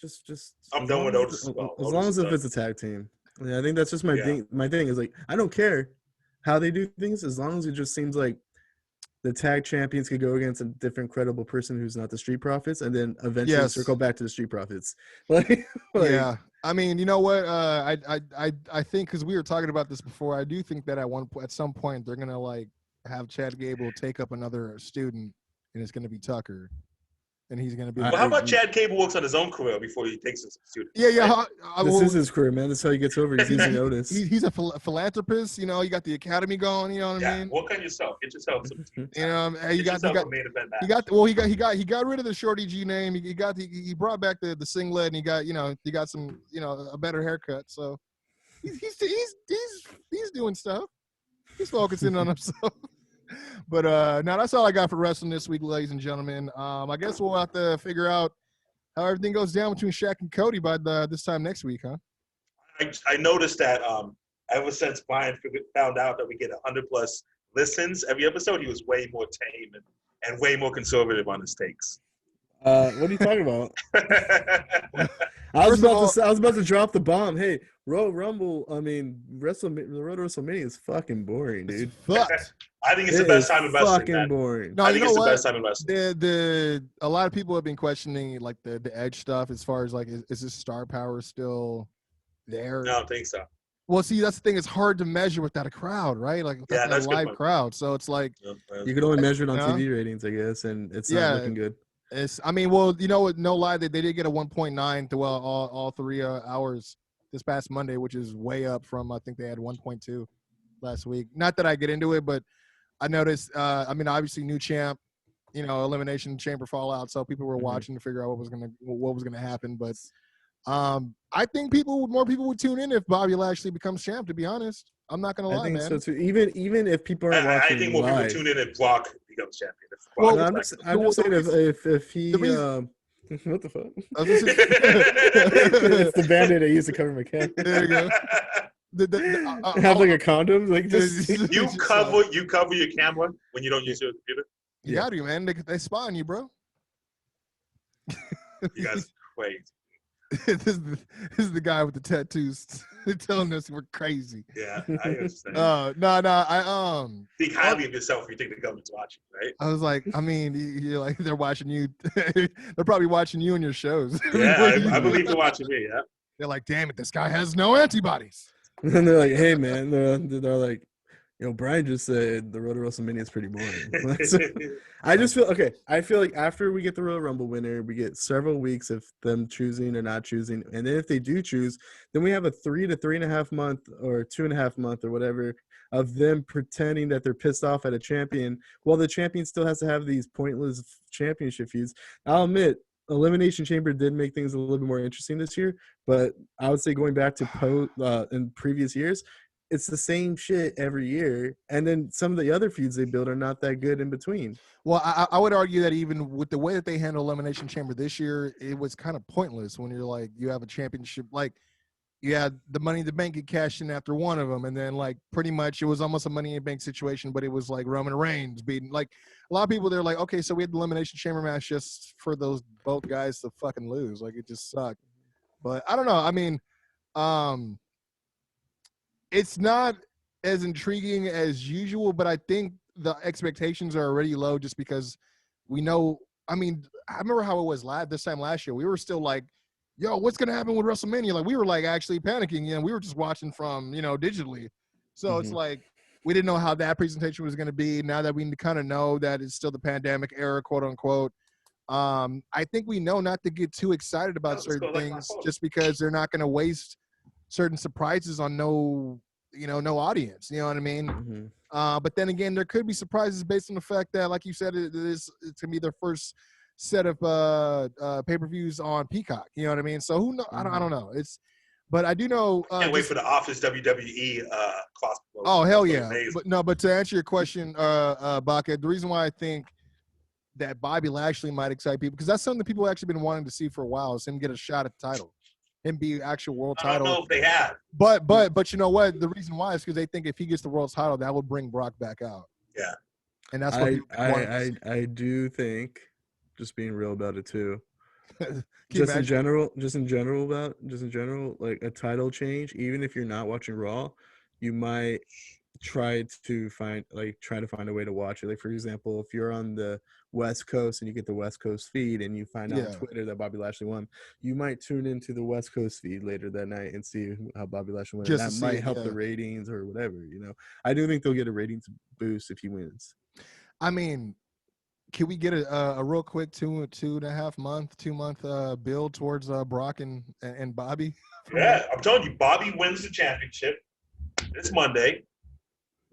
Just I'm done with Otis. As long as if it's a tag team. Yeah, I think that's just my thing. My thing is like I don't care how they do things as long as it just seems like the tag champions could go against a different credible person who's not the Street Profits, and then eventually circle back to the Street Profits. Yeah, I mean, you know what? I think because we were talking about this before, I do think that at some point they're gonna like have Chad Gable take up another student, and it's gonna be Tucker. and he's going to be. Well, how about Chad Cable works on his own career before he takes his students? Yeah. This is his career, man. That's how he gets over. He's easy notice. He's a philanthropist. You know, you got the academy going. You know what I mean? Work on yourself. Get yourself some. You know, he got rid of the Shorty G name. He brought back the singlet, and he got some a better haircut. So he's doing stuff. He's focusing on himself. But now that's all I got for wrestling this week, ladies and gentlemen. I guess we'll have to figure out how everything goes down between Shaq and Cody by this time next week, huh? I noticed that ever since Brian found out that we get 100+ listens every episode, he was way more tame and way more conservative on his takes. What are you talking about? I was about to drop the bomb. Hey, Road Rumble. I mean, the road to WrestleMania is fucking boring, dude. I think it's the best time in wrestling. Fucking boring. No, I think it's the best time in wrestling. A lot of people have been questioning like the Edge stuff as far as like is his star power still there? No, I don't think so. Well, see, that's the thing. It's hard to measure without a crowd, right? Like without a live crowd. So it's like you can only measure it on TV ratings, I guess, and it's not looking good. Well, you know what? No lie, they did get a 1.9 to all 3 hours this past Monday, which is way up from I think they had 1.2 last week. Not that I get into it, but I noticed. Obviously, new champ, Elimination Chamber fallout, so people were watching to figure out what was gonna happen. But I think more people would tune in if Bobby Lashley becomes champ. To be honest, I'm not gonna lie, man. I think so too. Even if people aren't watching, I think more people tune in if Brock becomes champion. I'm just saying if he. What the fuck? It's the Band-Aid I used to cover my cat. There you go. Have like a condom, like just you cover your camera when you don't use your computer. You got to, man. They spy on you, bro. You guys are crazy. This is the guy with the tattoos telling us we're crazy. Yeah, I understand. I think highly of yourself if you think the government's watching, right? I was like, you're like they're watching you. They're probably watching you in your shows. Yeah, I believe they're watching me. Yeah. They're like, damn it, this guy has no antibodies. And they're like, hey man, they're like, Brian just said the road to WrestleMania is pretty boring. So, I feel like after we get the Royal Rumble winner, we get several weeks of them choosing or not choosing. And then if they do choose, then we have a 3 to 3.5 month or 2.5 month or whatever of them pretending that they're pissed off at a champion while the champion still has to have these pointless championship feuds. I'll admit, Elimination Chamber did make things a little bit more interesting this year, but I would say going back to in previous years, it's the same shit every year, and then some of the other feuds they build are not that good in between. Well, I would argue that even with the way that they handle Elimination Chamber this year, it was kind of pointless when you're like, you have a championship, like you had the Money in the Bank get cashed in after one of them, and then like pretty much it was almost a Money in the Bank situation, but it was like Roman Reigns beating, like a lot of people, they're like, okay, so we had the Elimination Chamber match just for those both guys to fucking lose. Like it just sucked. But I don't know. I mean, it's not as intriguing as usual, but I think the expectations are already low just because we know. I mean, I remember how it was this time last year. We were still like, yo, what's going to happen with WrestleMania? Like, we were like actually panicking, we were just watching from, digitally. So it's like we didn't know how that presentation was going to be. Now that we kind of know that it's still the pandemic era, quote unquote, I think we know not to get too excited about certain things just because they're not going to waste certain surprises on no audience, you know what I mean? But then again, there could be surprises based on the fact that, like you said, it's gonna be their first set of pay-per-views on Peacock, you know what I mean? So who knows? I don't know. But I do know. Can't wait for the Office WWE cross. Oh hell yeah! But to answer your question, Baca, the reason why I think that Bobby Lashley might excite people, because that's something that people have actually been wanting to see for a while, is him get a shot at the title. Him be actual world title. I don't know if they have. But you know what? The reason why is because they think if he gets the world title, that would bring Brock back out. Yeah. And that's what I do think, just being real about it too. just in general, like a title change, even if you're not watching Raw, you might try to find a way to watch it. Like for example, if you're on the West Coast and you get the West Coast feed and you find out on Twitter that Bobby Lashley won, you might tune into the West Coast feed later that night and see how Bobby Lashley won. That might help the ratings or whatever, I do think they'll get a ratings boost if he wins. I mean, can we get a real quick 2.5 month, 2 month build towards Brock and Bobby? Yeah, I'm telling you, Bobby wins the championship. It's Monday.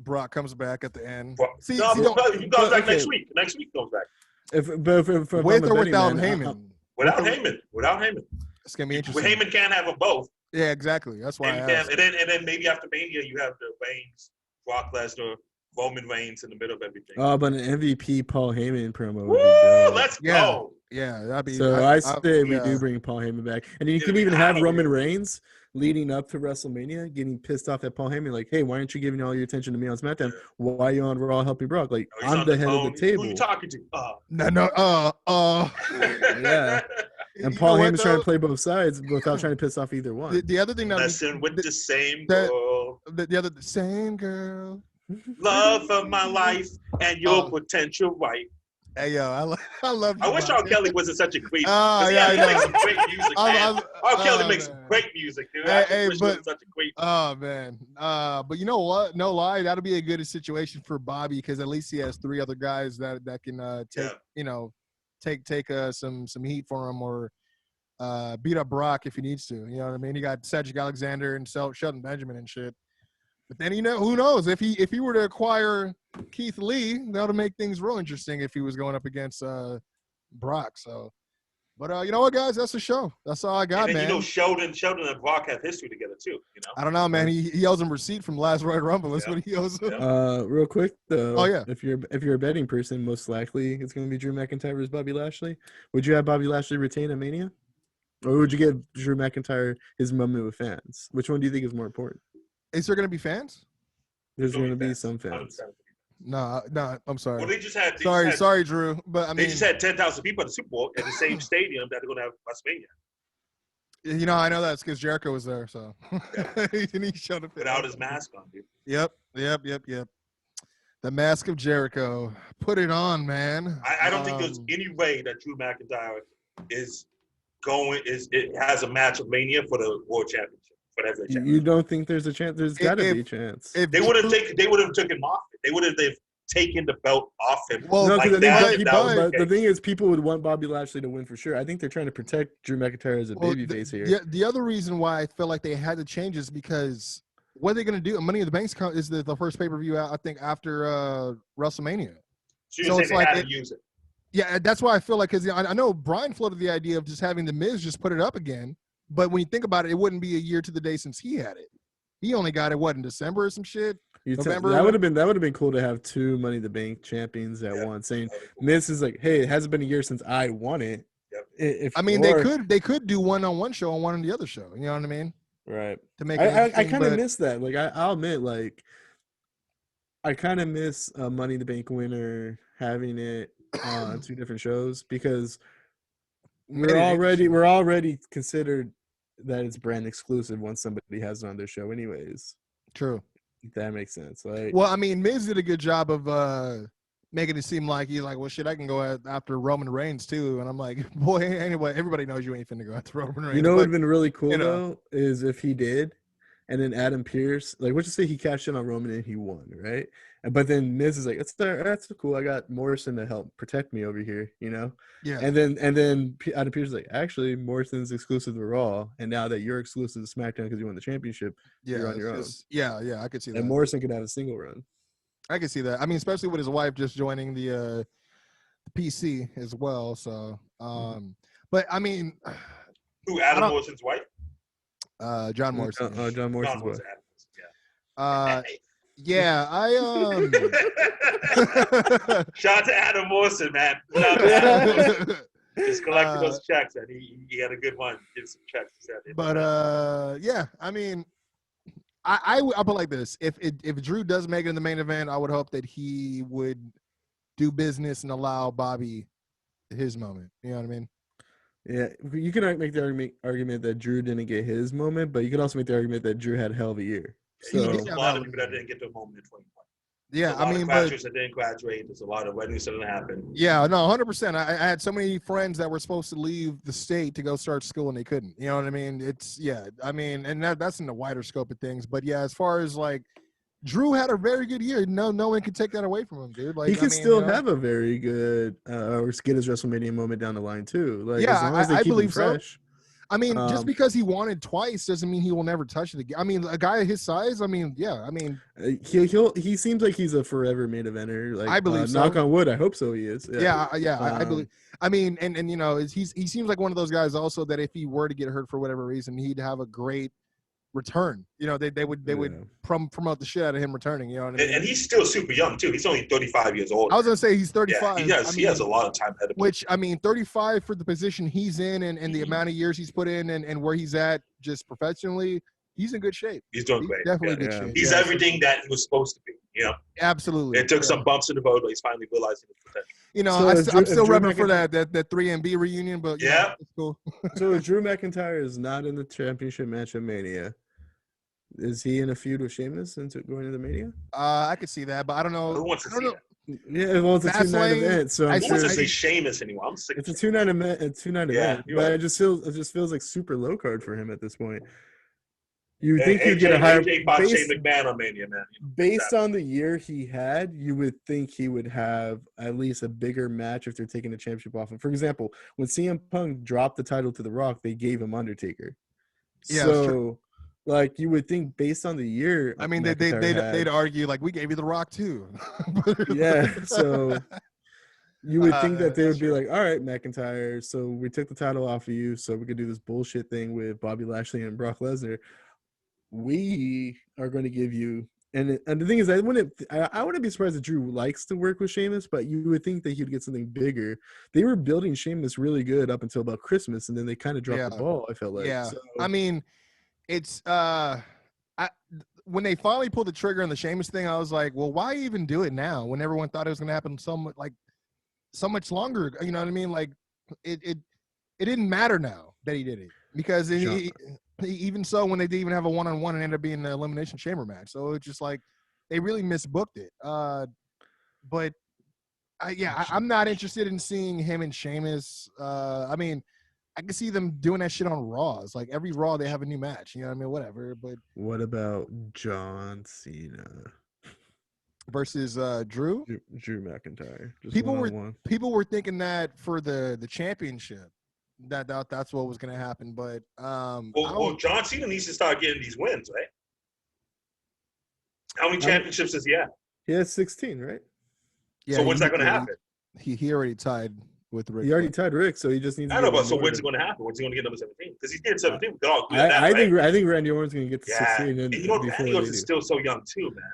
Brock comes back at the end. He comes back next week. Next week comes back. With or without Heyman? Without Heyman. It's gonna be interesting. Heyman can't have them both. Yeah, exactly. That's why. And then maybe after Mania, you have the Reigns, Brock Lesnar, Roman Reigns in the middle of everything. Oh, but an MVP Paul Heyman promo. Woo! Let's go. Yeah, that'd be. So I say we do bring Paul Heyman back, and you can even have Roman Reigns leading up to WrestleMania, getting pissed off at Paul Heyman, like, "Hey, why aren't you giving all your attention to me on SmackDown? Why are you on Raw helping Brock? Like, I'm the head of the table." Who you talking to? Yeah. And Paul Heyman's trying to play both sides without trying to piss off either one. The other thing that listen with the same girl. The same girl. Love of my life and your potential wife. Hey yo, I love you. I wish R. Kelly wasn't such a creep. Oh yeah, he makes some great music, man. R. Kelly makes great music, dude. I wish he wasn't such a creep. Oh man, but you know what? No lie, that'll be a good situation for Bobby because at least he has 3 other guys that can take some heat for him or beat up Brock if he needs to. You know what I mean? He got Cedric Alexander and Shelton Benjamin and shit. But then who knows if he were to acquire Keith Lee, that would make things real interesting if he was going up against Brock. So, but you know what, guys, that's the show. That's all I got, and then, man. Sheldon and Brock have history together too. You know, I don't know, man. He owes him receipt from last Royal Rumble. That's what he owes him. Real quick though. Oh yeah. If you're a betting person, most likely it's going to be Drew McIntyre versus Bobby Lashley. Would you have Bobby Lashley retain at Mania, or would you give Drew McIntyre his moment with fans? Which one do you think is more important? Is there going to be fans? There's going to be some fans. No, I'm sorry. Well, they just had. Sorry, Drew. But I mean, they just had 10,000 people at the Super Bowl at the same stadium that they're going to have WrestleMania. You know, I know that's because Jericho was there, so he showed up without his mask on, dude. Yep. The mask of Jericho. Put it on, man. I don't think there's any way that Drew McIntyre has a match of Mania for the World Championship. You don't think there's a chance? There's got to be a chance. They would have taken him off. They would have taken the belt off him. Well, the thing is, people would want Bobby Lashley to win for sure. I think they're trying to protect Drew McIntyre as a babyface here. Yeah, the other reason why I feel like they had to change is because what are they going to do? Money in the Bank is the first pay-per-view, I think, after WrestleMania. So it's like to use it. Yeah, that's why I feel like, because I know Brian floated the idea of just having The Miz just put it up again. But when you think about it, it wouldn't be a year to the day since he had it. He only got it in December or some shit. November. That would have been cool to have 2 Money in the Bank champions at once. Saying Miz is like, hey, it hasn't been a year since I won it. Yep. They could do one on one show and one on the other show. You know what I mean? Right. To make I kind of miss that. Like I'll admit, like I kind of miss a Money in the Bank winner having it on 2 different shows because we're already considered that it's brand exclusive once somebody has it on their show anyways. True. If that makes sense. Like, well, I mean, Miz did a good job of making it seem like he's like, well, shit, I can go after Roman Reigns too. And I'm like, boy, anyway, everybody knows you ain't finna go after Roman Reigns. You know what would have been really cool though is if he did, and then Adam Pearce, like, let's just say he cashed in on Roman and he won, right? But then Miz is like, that's cool. I got Morrison to help protect me over here, you know? Yeah. And then Adam Pearce is like, actually, Morrison's exclusive to Raw, and now that you're exclusive to SmackDown because you won the championship, you're on your own. Yeah, I could see that. And Morrison could have a single run. I could see that. I mean, especially with his wife just joining the PC as well. So, but I mean, who? Adam Morrison's wife? John Morrison. John Morrison's wife. Yeah, Shout out to Adam Morrison, man. Just collecting those checks, and he had a good one. Give some checks. But yeah, I mean, I put it like this: if Drew does make it in the main event, I would hope that he would do business and allow Bobby his moment. You know what I mean? Yeah, you can make the argument that Drew didn't get his moment, but you can also make the argument that Drew had a hell of a year. So there's a lot of people that didn't get their moment in 2020. Yeah, I mean, graduates that didn't graduate. There's a lot of weddings that didn't happen. Yeah, no, 100%. I had so many friends that were supposed to leave the state to go start school and they couldn't. You know what I mean? And that's in the wider scope of things. But yeah, as far as like Drew had a very good year. No one can take that away from him, dude. Like he can still have a very good or get his WrestleMania moment down the line too. Like as long as they keep him fresh. So. I mean, just because he won it twice doesn't mean he will never touch it again. I mean, a guy his size. I mean, yeah. I mean, he seems like he's a forever main eventer. Like I believe so. Knock on wood. I hope so. He is. Yeah. I believe. I mean, and you know, he seems like one of those guys also that if he were to get hurt for whatever reason, he'd have a great return. You know, they would promote the shit out of him returning. You know what I mean? And he's still super young too. He's only 35 years old. I was gonna say he's 35. Yeah, he has a lot of time ahead of him. Which I mean, 35 for the position he's in and the amount of years he's put in and where he's at just professionally, he's in good shape. He's doing great. Definitely good shape. He's everything that he was supposed to be. You know, absolutely. It took some bumps in the road, but he's finally realizing his potential. You know, I'm still repping for that 3MB reunion, but yeah, it's cool. So if Drew McIntyre is not in the championship match at Mania, is he in a feud with Sheamus into going to the Mania? I could see that, but I don't know. Who wants to see that? Yeah, well, it's a 2-night event, so I want to see Sheamus anymore. I'm sick. It's a 2-night event. But it just feels like super low card for him at this point. You would think he'd get a higher Shane McMahon on Mania, man. Based on the year he had, you would think he would have at least a bigger match if they're taking the championship off him. For example, when CM Punk dropped the title to The Rock, they gave him Undertaker. Yeah, so like you would think based on the year. I mean, they'd argue like we gave you The Rock too. Yeah, so you would think that they would be like, all right, McIntyre, so we took the title off of you so we could do this bullshit thing with Bobby Lashley and Brock Lesnar. We are going to give you, and the thing is, I wouldn't be surprised if Drew likes to work with Sheamus, but you would think that he'd get something bigger. They were building Sheamus really good up until about Christmas, and then they kind of dropped the ball. I felt like, so. I mean, it's when they finally pulled the trigger on the Sheamus thing, I was like, well, why even do it now when everyone thought it was going to happen so much longer? You know what I mean? Like it didn't matter now that he did it because even so, when they didn't even have a one-on-one and ended up being the Elimination Chamber match. So it's just like they really misbooked it. But I'm not interested in seeing him and Sheamus. I mean, I can see them doing that shit on Raw. It's like every Raw they have a new match. You know what I mean? Whatever. But what about John Cena versus Drew? Drew McIntyre. People were thinking that for the championship. That's what was going to happen, but well, John Cena needs to start getting these wins, right? How many championships does he have? He has 16, right? Yeah. So when's that going to happen? He already tied with Rick. He already tied Rick, so he just needs. I know, but so when's it going to happen? When's he going to get number 17? Because he's getting 17. I think Randy Orton's going to get to 16. And you know, Randy Orton is still so young too, man.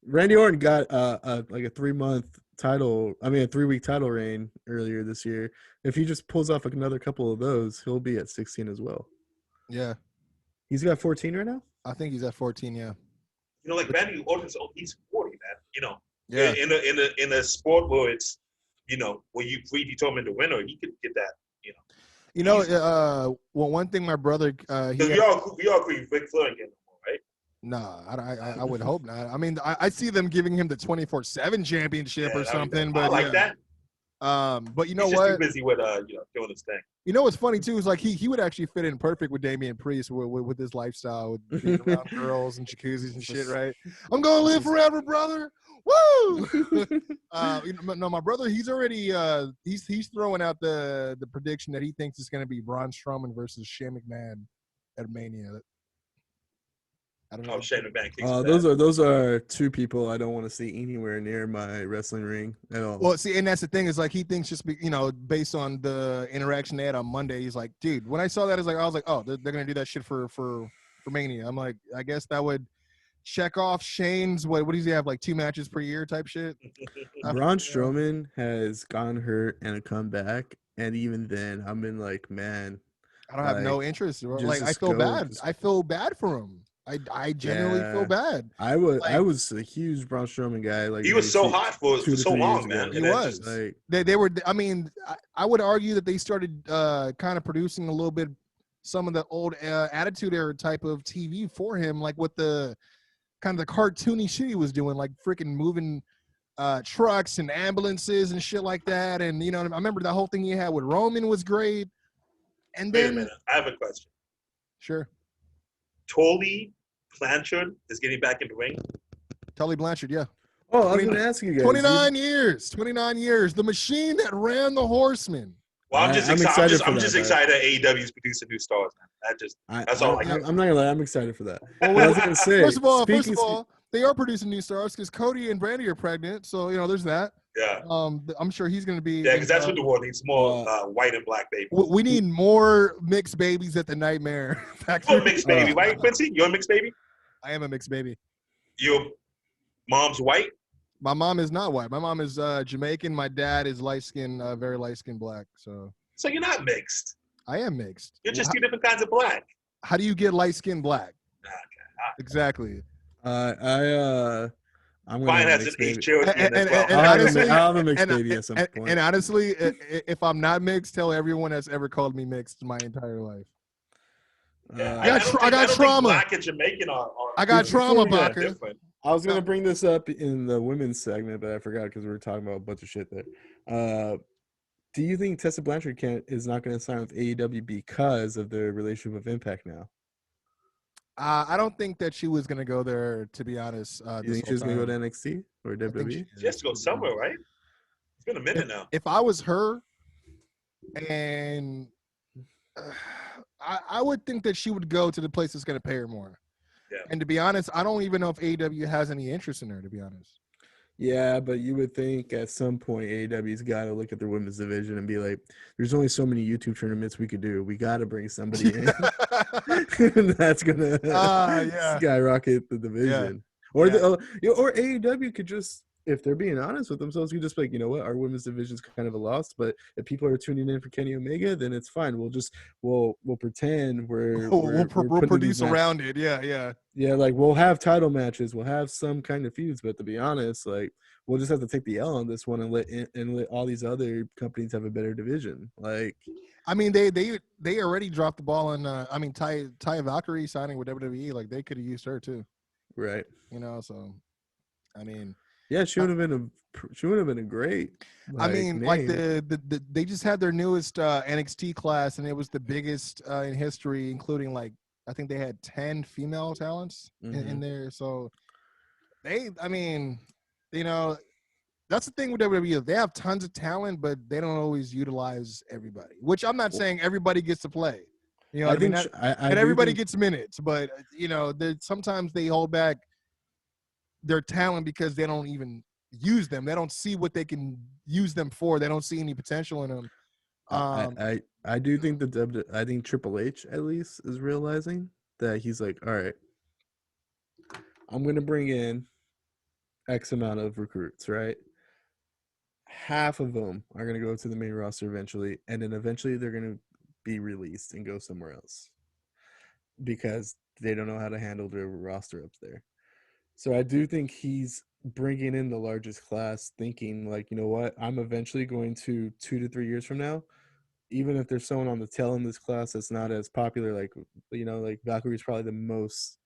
Randy Orton got like a 3-week title reign earlier this year. If he just pulls off another couple of those, he'll be at 16 as well. Yeah. He's got 14 right now? I think he's at 14, yeah. You know, like Randy Orton's he's 40, man. You know. Yeah. In a sport where it's, you know, where you predetermine the winner, he could get that, you know. You know, well, one thing my brother we all agree Ric Flair ain't getting no more, right? Nah, I would hope not. I mean, I see them giving him the 24/7 championship or something, but I like that. But you know He's what? Just too busy with doing his thing. You know what's funny too is like he would actually fit in perfect with Damian Priest with his lifestyle, with being around girls and jacuzzis and shit, right? I'm gonna live forever, brother. Woo! No, my brother, he's already he's throwing out the prediction that he thinks is gonna be Braun Strowman versus Shane McMahon at Mania. I don't know. Oh, Shane McMahon. Those are two people I don't want to see anywhere near my wrestling ring at all. Well, see, and that's the thing is like he thinks just based on the interaction they had on Monday, he's like, dude, when I saw that, I was like, oh, they're gonna do that shit for Mania. I'm like, I guess that would check off Shane's what does he have, like 2 matches per year type shit. Braun Strowman has gotten hurt and come back, and even then, I've been like, man, I don't have no interest. Like I feel bad. I feel bad for him. I genuinely feel bad. I was a huge Braun Strowman guy. Like he was so hot for so long, man. He was. Like, they were. I mean, I would argue that they started kind of producing a little bit some of the old Attitude Era type of TV for him, like with the kind of the cartoony shit he was doing, like freaking moving trucks and ambulances and shit like that. And I remember the whole thing he had with Roman was great. And then wait a minute, I have a question. Sure. Tully Blanchard is getting back in the ring? Tully Blanchard, yeah. Oh, I was going to ask you guys. 29 years. 29 years. The machine that ran the Horsemen. Well, I'm just excited. I'm just excited that AEW is producing new stars, man. That's all. I'm not gonna lie. I'm excited for that. Well, I was gonna say. First of all, they are producing new stars because Cody and Brandy are pregnant. So there's that. Yeah. I'm sure he's gonna be. Yeah, because that's what the world needs: more white and black babies. We need more mixed babies at the Nightmare Factory. You're a mixed baby, right, Quincy? You're a mixed baby. I am a mixed baby. Your mom's white. My mom is not white. My mom is Jamaican. My dad is light skinned, very light skinned black. So you're not mixed. I am mixed. You're just two different kinds of black. How do you get light skinned black? Okay. Exactly. I'm gonna Brian has an H Cherokee as well. I'm a mixed baby at some point. And honestly, if I'm not mixed, tell everyone that's ever called me mixed my entire life. I got trauma. Black and Jamaican are I got trauma, Baca. I was going to bring this up in the women's segment, but I forgot because we were talking about a bunch of shit there. Do you think Tessa Blanchard is not going to sign with AEW because of the relationship with Impact now? I don't think that she was going to go there, to be honest. You think she was going to go to NXT or WWE? She has to go somewhere, right? It's been a minute now. If I was her, and I would think that she would go to the place that's going to pay her more. Yeah. And to be honest, I don't even know if AEW has any interest in her, to be honest. Yeah, but you would think at some point AEW's got to look at their women's division and be like, there's only so many YouTube tournaments we could do. We got to bring somebody in. That's going to skyrocket the division. Yeah. Or AEW could just, if they're being honest with themselves, you just be like, you know what, our women's division's kind of a loss, but if people are tuning in for Kenny Omega, then it's fine. We'll pretend we'll produce around it. Yeah. Like we'll have title matches, we'll have some kind of feuds, but to be honest, like we'll just have to take the L on this one and let all these other companies have a better division. Like, I mean, they already dropped the ball on. Taya Valkyrie signing with WWE. Like they could have used her too. Right. So, I mean. Yeah, she would have been a great. Name. Like they just had their newest NXT class, and it was the biggest in history, including I think they had 10 female talents in there. So that's the thing with WWE. They have tons of talent, but they don't always utilize everybody. Which I'm not saying everybody gets to play. Everybody gets minutes, but sometimes they hold back their talent because they don't even use them. They don't see what they can use them for. They don't see any potential in them. I do think I think Triple H at least is realizing that he's like, all right, I'm going to bring in X amount of recruits, right? Half of them are going to go to the main roster eventually, and then eventually they're going to be released and go somewhere else because they don't know how to handle their roster up there. So I do think he's bringing in the largest class thinking like, you know what, I'm eventually going to 2 to 3 years from now, even if there's someone on the tail in this class that's not as popular, like Valkyrie's probably the most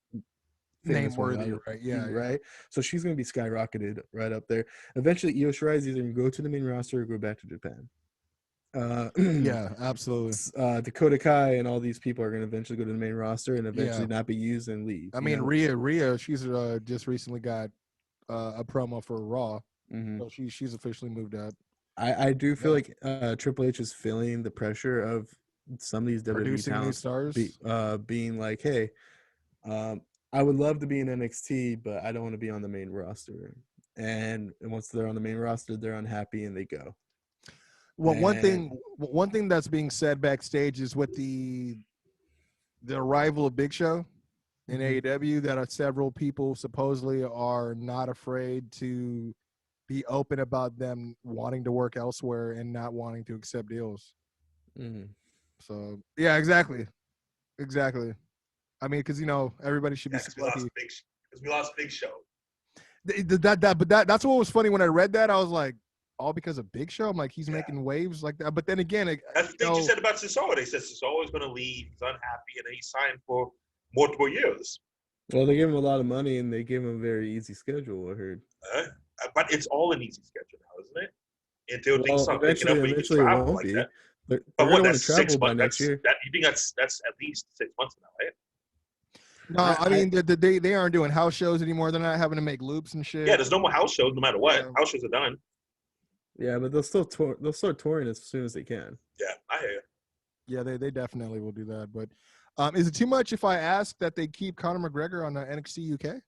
name-worthy, right? Yeah. Right? So she's going to be skyrocketed right up there. Eventually, Io Shirai's either going to go to the main roster or go back to Japan. Yeah, absolutely. Dakota Kai and all these people are going to eventually go to the main roster and eventually not be used and leave. I mean, Rhea, she's just recently got a promo for Raw, so she's officially moved out. I do feel like Triple H is feeling the pressure of some of these WWE talents stars being like, hey, I would love to be in NXT, but I don't want to be on the main roster. And once they're on the main roster, they're unhappy and they go. Well, one thing that's being said backstage is with the arrival of Big Show in AEW, that several people supposedly are not afraid to be open about them wanting to work elsewhere and not wanting to accept deals. So yeah, exactly. I mean, because everybody should be lucky. We lost Big Show. That's what was funny when I read that. I was like, all because of Big Show? I'm like, he's making waves like that. But then again, that's the thing you said about Cesaro. They said Cesaro is going to leave. He's unhappy, and then he signed for multiple years. Well, they gave him a lot of money, and they gave him a very easy schedule, I heard. But it's all an easy schedule now, isn't it? Until things start picking up, we can travel like that. But what, that's 6 months? You think that's at least 6 months now, right? No, I mean they aren't doing house shows anymore. They're not having to make loops and shit. Yeah, there's no more house shows, no matter what. Yeah. House shows are done. Yeah, but they'll still tour. They'll start touring as soon as they can. Yeah, I hear you. Yeah, they definitely will do that. But is it too much if I ask that they keep Conor McGregor on NXT UK?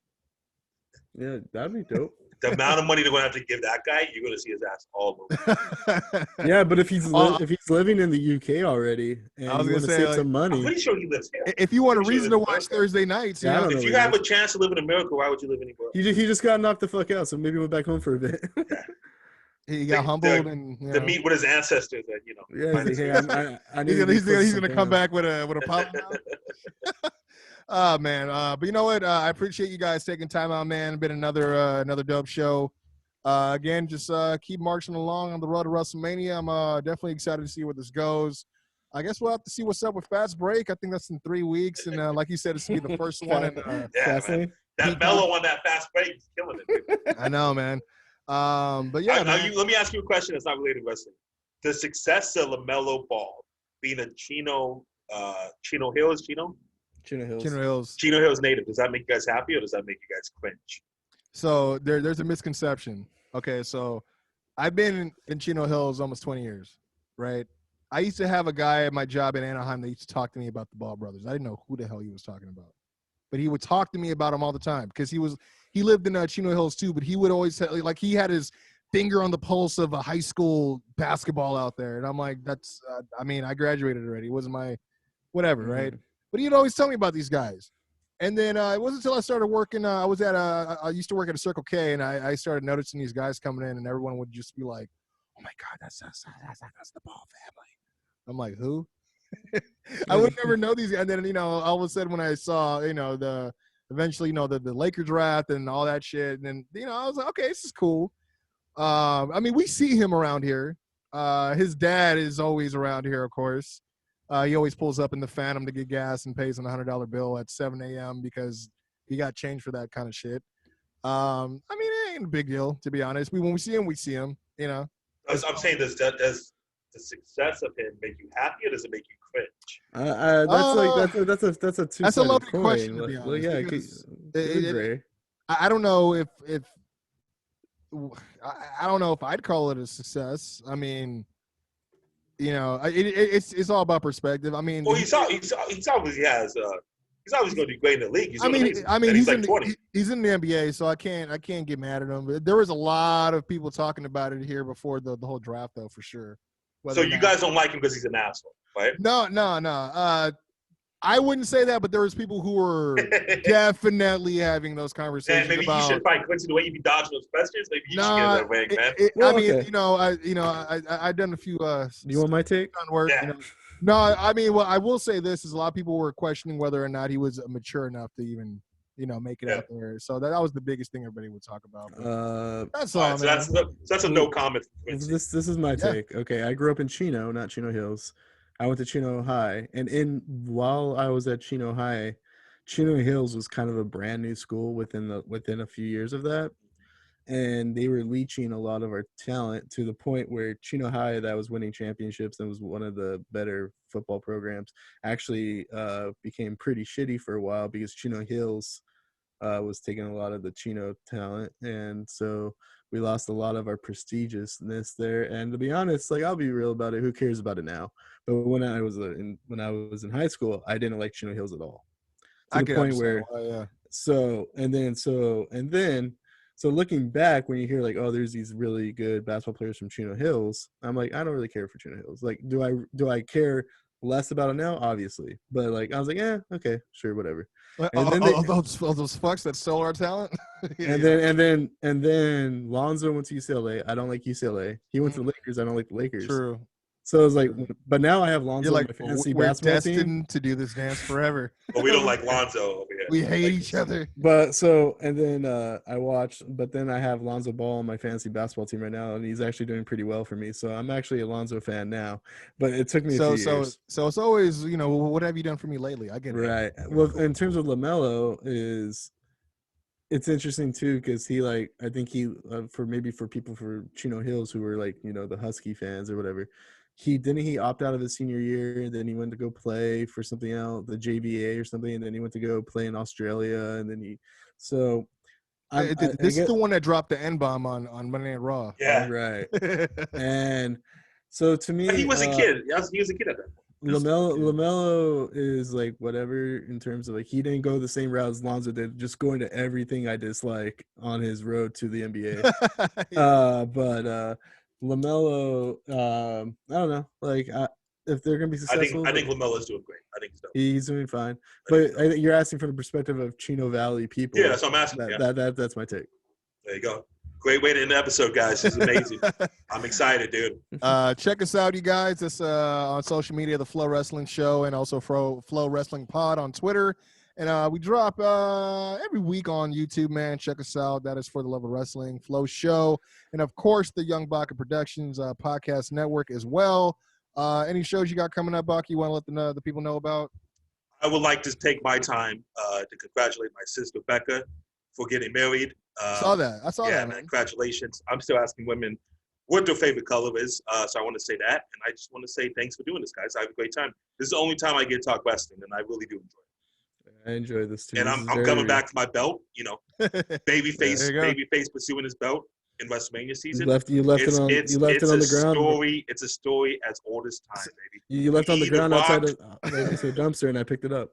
Yeah, that'd be dope. The amount of money they're going to have to give that guy, you're going to see his ass all over. Yeah, but if he's living in the UK already and I was you want to save some money, I'm pretty sure he lives here. If you want a reason to watch Thursday nights, yeah, if you have a chance to live in America, why would you live anywhere? He just got knocked the fuck out, so maybe went back home for a bit. He got humbled and to meet with his ancestors, and Yeah, he's gonna come back with a pop. Oh man, but you know what? I appreciate you guys taking time out, man. Been another dope show. Again, just keep marching along on the road to WrestleMania. I'm definitely excited to see where this goes. I guess we'll have to see what's up with Fast Break. I think that's in 3 weeks, and like you said, it's gonna be the first one. Man. That Mello on that Fast Break is killing it, dude. I know, man. But yeah, let me ask you a question that's not related to wrestling. The success of LaMelo Ball being a Chino Hills native, does that make you guys happy or does that make you guys cringe? So there's a misconception. Okay, so I've been in Chino Hills almost 20 years, right? I used to have a guy at my job in Anaheim that used to talk to me about the Ball brothers. I didn't know who the hell he was talking about, but he would talk to me about them all the time because he lived in Chino Hills too, but he would always say, like, he had his finger on the pulse of a high school basketball out there. And I'm like, that's, I graduated already. It wasn't my whatever, right? But he'd always tell me about these guys. And then it wasn't until I started working, I used to work at a Circle K, and I started noticing these guys coming in, and everyone would just be like, oh my God, that's the Ball family. I'm like, who? I would never know these guys. And then, all of a sudden when I saw, eventually, the Lakers draft and all that shit. And then, I was like, okay, this is cool. We see him around here. His dad is always around here, of course. He always pulls up in the Phantom to get gas and pays him a $100 bill at 7 a.m. because he got change for that kind of shit. It ain't a big deal, to be honest. When we see him, I'm saying, does the success of him make you happy or does it make you cringe? That's a that's a loaded question, to be honest. I don't know if I don't know if I'd call it a success. It's all about perspective. Well, he's always going to be great in the league. He's in the NBA, so I can't get mad at him. But there was a lot of people talking about it here before the whole draft, though, for sure. So you guys don't like him because he's an asshole, right? No. I wouldn't say that, but there was people who were definitely having those conversations. And maybe you should find Quincy the way you be dodging those questions. Maybe you should get that way, man. I've done a few. Do you want my take on work? Yeah. No, I will say this: is a lot of people were questioning whether or not he was mature enough to even, make it out there. So that was the biggest thing everybody would talk about. That's all. So that's a no comment. This is my take. Okay, I grew up in Chino, not Chino Hills. I went to Chino High, and while I was at Chino High, Chino Hills was kind of a brand new school within a few years of that, and they were leeching a lot of our talent to the point where Chino High, that was winning championships and was one of the better football programs, actually became pretty shitty for a while because Chino Hills was taking a lot of the Chino talent, and so we lost a lot of our prestigiousness there. And to be honest, I'll be real about it. Who cares about it now? But when I was in high school, I didn't like Chino Hills at all. To the point where, so looking back, when you hear there's these really good basketball players from Chino Hills, I'm like, I don't really care for Chino Hills. Do I care less about it now? Obviously, but I was like, yeah, okay, sure, whatever. And then those fucks that stole our talent. and then Lonzo went to UCLA. I don't like UCLA. He went to the Lakers. I don't like the Lakers. True. So I was like, but now I have Lonzo on my fantasy basketball team. We're destined to do this dance forever. But we don't like Lonzo over here. We hate each other. But then I have Lonzo Ball on my fantasy basketball team right now, and he's actually doing pretty well for me. So I'm actually a Lonzo fan now. But it took me a few years. So it's always, what have you done for me lately? I get it. Right. Well, in terms of LaMelo, it's interesting too because I think for people for Chino Hills who were the Husky fans or whatever. he opt out of his senior year, and then he went to go play for something else, the JVA or something, and then he went to go play in Australia, and then this is the one that dropped the N-bomb on Monday Night Raw. Yeah. Right. And so to me, he was a kid. He was a kid at that point. LaMelo is like whatever in terms of like he didn't go the same route as Lonzo did, just going to everything I dislike on his road to the NBA. But LaMelo, I don't know, like if they're gonna be successful. I think LaMelo's doing great. I think he's doing fine. But you're asking from the perspective of Chino Valley people. Yeah, that's what I'm asking. That's my take. There you go. Great way to end the episode, guys. This is amazing. I'm excited, dude. Check us out, you guys. It's on social media, The Flow Wrestling Show, and also Flow Wrestling Pod on Twitter. And we drop every week on YouTube, man. Check us out. That is For the Love of Wrestling, Flow Show. And, of course, the Young Baca Productions podcast network as well. Any shows you got coming up, Baca, you want to let the people know about? I would like to take my time to congratulate my sister, Becca, for getting married. I saw that, man. Congratulations. I'm still asking women what their favorite color is. So I want to say that. And I just want to say thanks for doing this, guys. I have a great time. This is the only time I get to talk wrestling, and I really do enjoy it. I enjoy this too. And I'm coming back to my belt, babyface pursuing his belt in Wrestlemania season. You left it on the ground. It's a story as old as time, baby. You left on the ground outside of the dumpster, and I picked it up.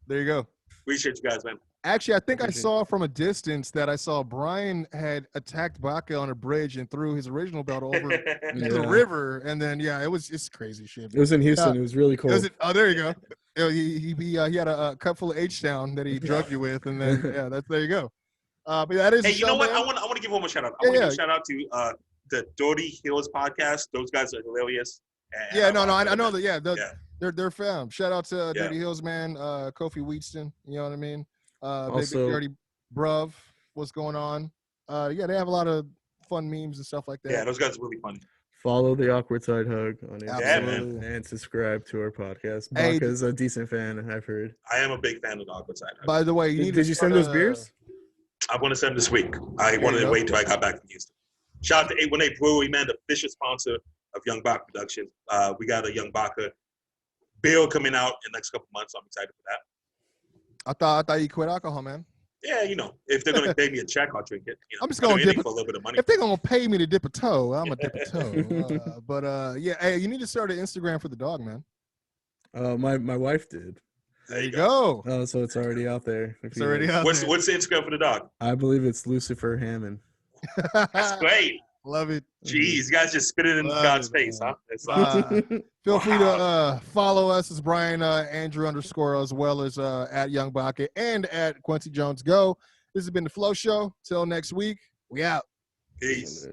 There you go. Appreciate you guys, man. Actually, I think I saw from a distance that I saw Brian had attacked Baca on a bridge and threw his original belt over the river, and then it's crazy shit. It was in Houston. It was really cool. There you go. He had a cup full of H-Town that he drugged you with, and then there you go. But that is. Hey, you know what? I want to give one more shout out. I want to give a shout out to the Dirty Heels podcast. Those guys are hilarious. I know that. Yeah, they're fam. Shout out to Dirty Heels, man. Kofi Wheatston. You know what I mean? Also, Big Dirty Bruv, what's going on? They have a lot of fun memes and stuff like that. Yeah, those guys are really funny. Follow the Awkward Side Hug on Instagram and subscribe to our podcast. Baca's a decent fan, I've heard. I am a big fan of the Awkward Side Hug. By the way, did you send those beers? I want to send them this week. I wanted to wait till I got back from Houston. Shout out to 818 Brewery, man, the official sponsor of Young Baca Productions. We got a Young Baca beer coming out in the next couple months. So I'm excited for that. I thought you quit alcohol, man. Yeah, if they're gonna pay me a check, I'll drink it. I'm just gonna dip for a little bit of money. If they're gonna pay me to dip a toe, I'm gonna dip a toe. Hey, you need to start an Instagram for the dog, man. My wife did. There you go. Oh, so it's already out there. It's already out there. What's the Instagram for the dog? I believe it's Lucifer Hammond. That's great. Love it. Jeez, you guys just spit it in God's face, huh? Feel free to follow us as Brian Andrew _ as well as at Young Baca and at Quincy Jones Go. This has been the Flow Show. Till next week, we out. Peace.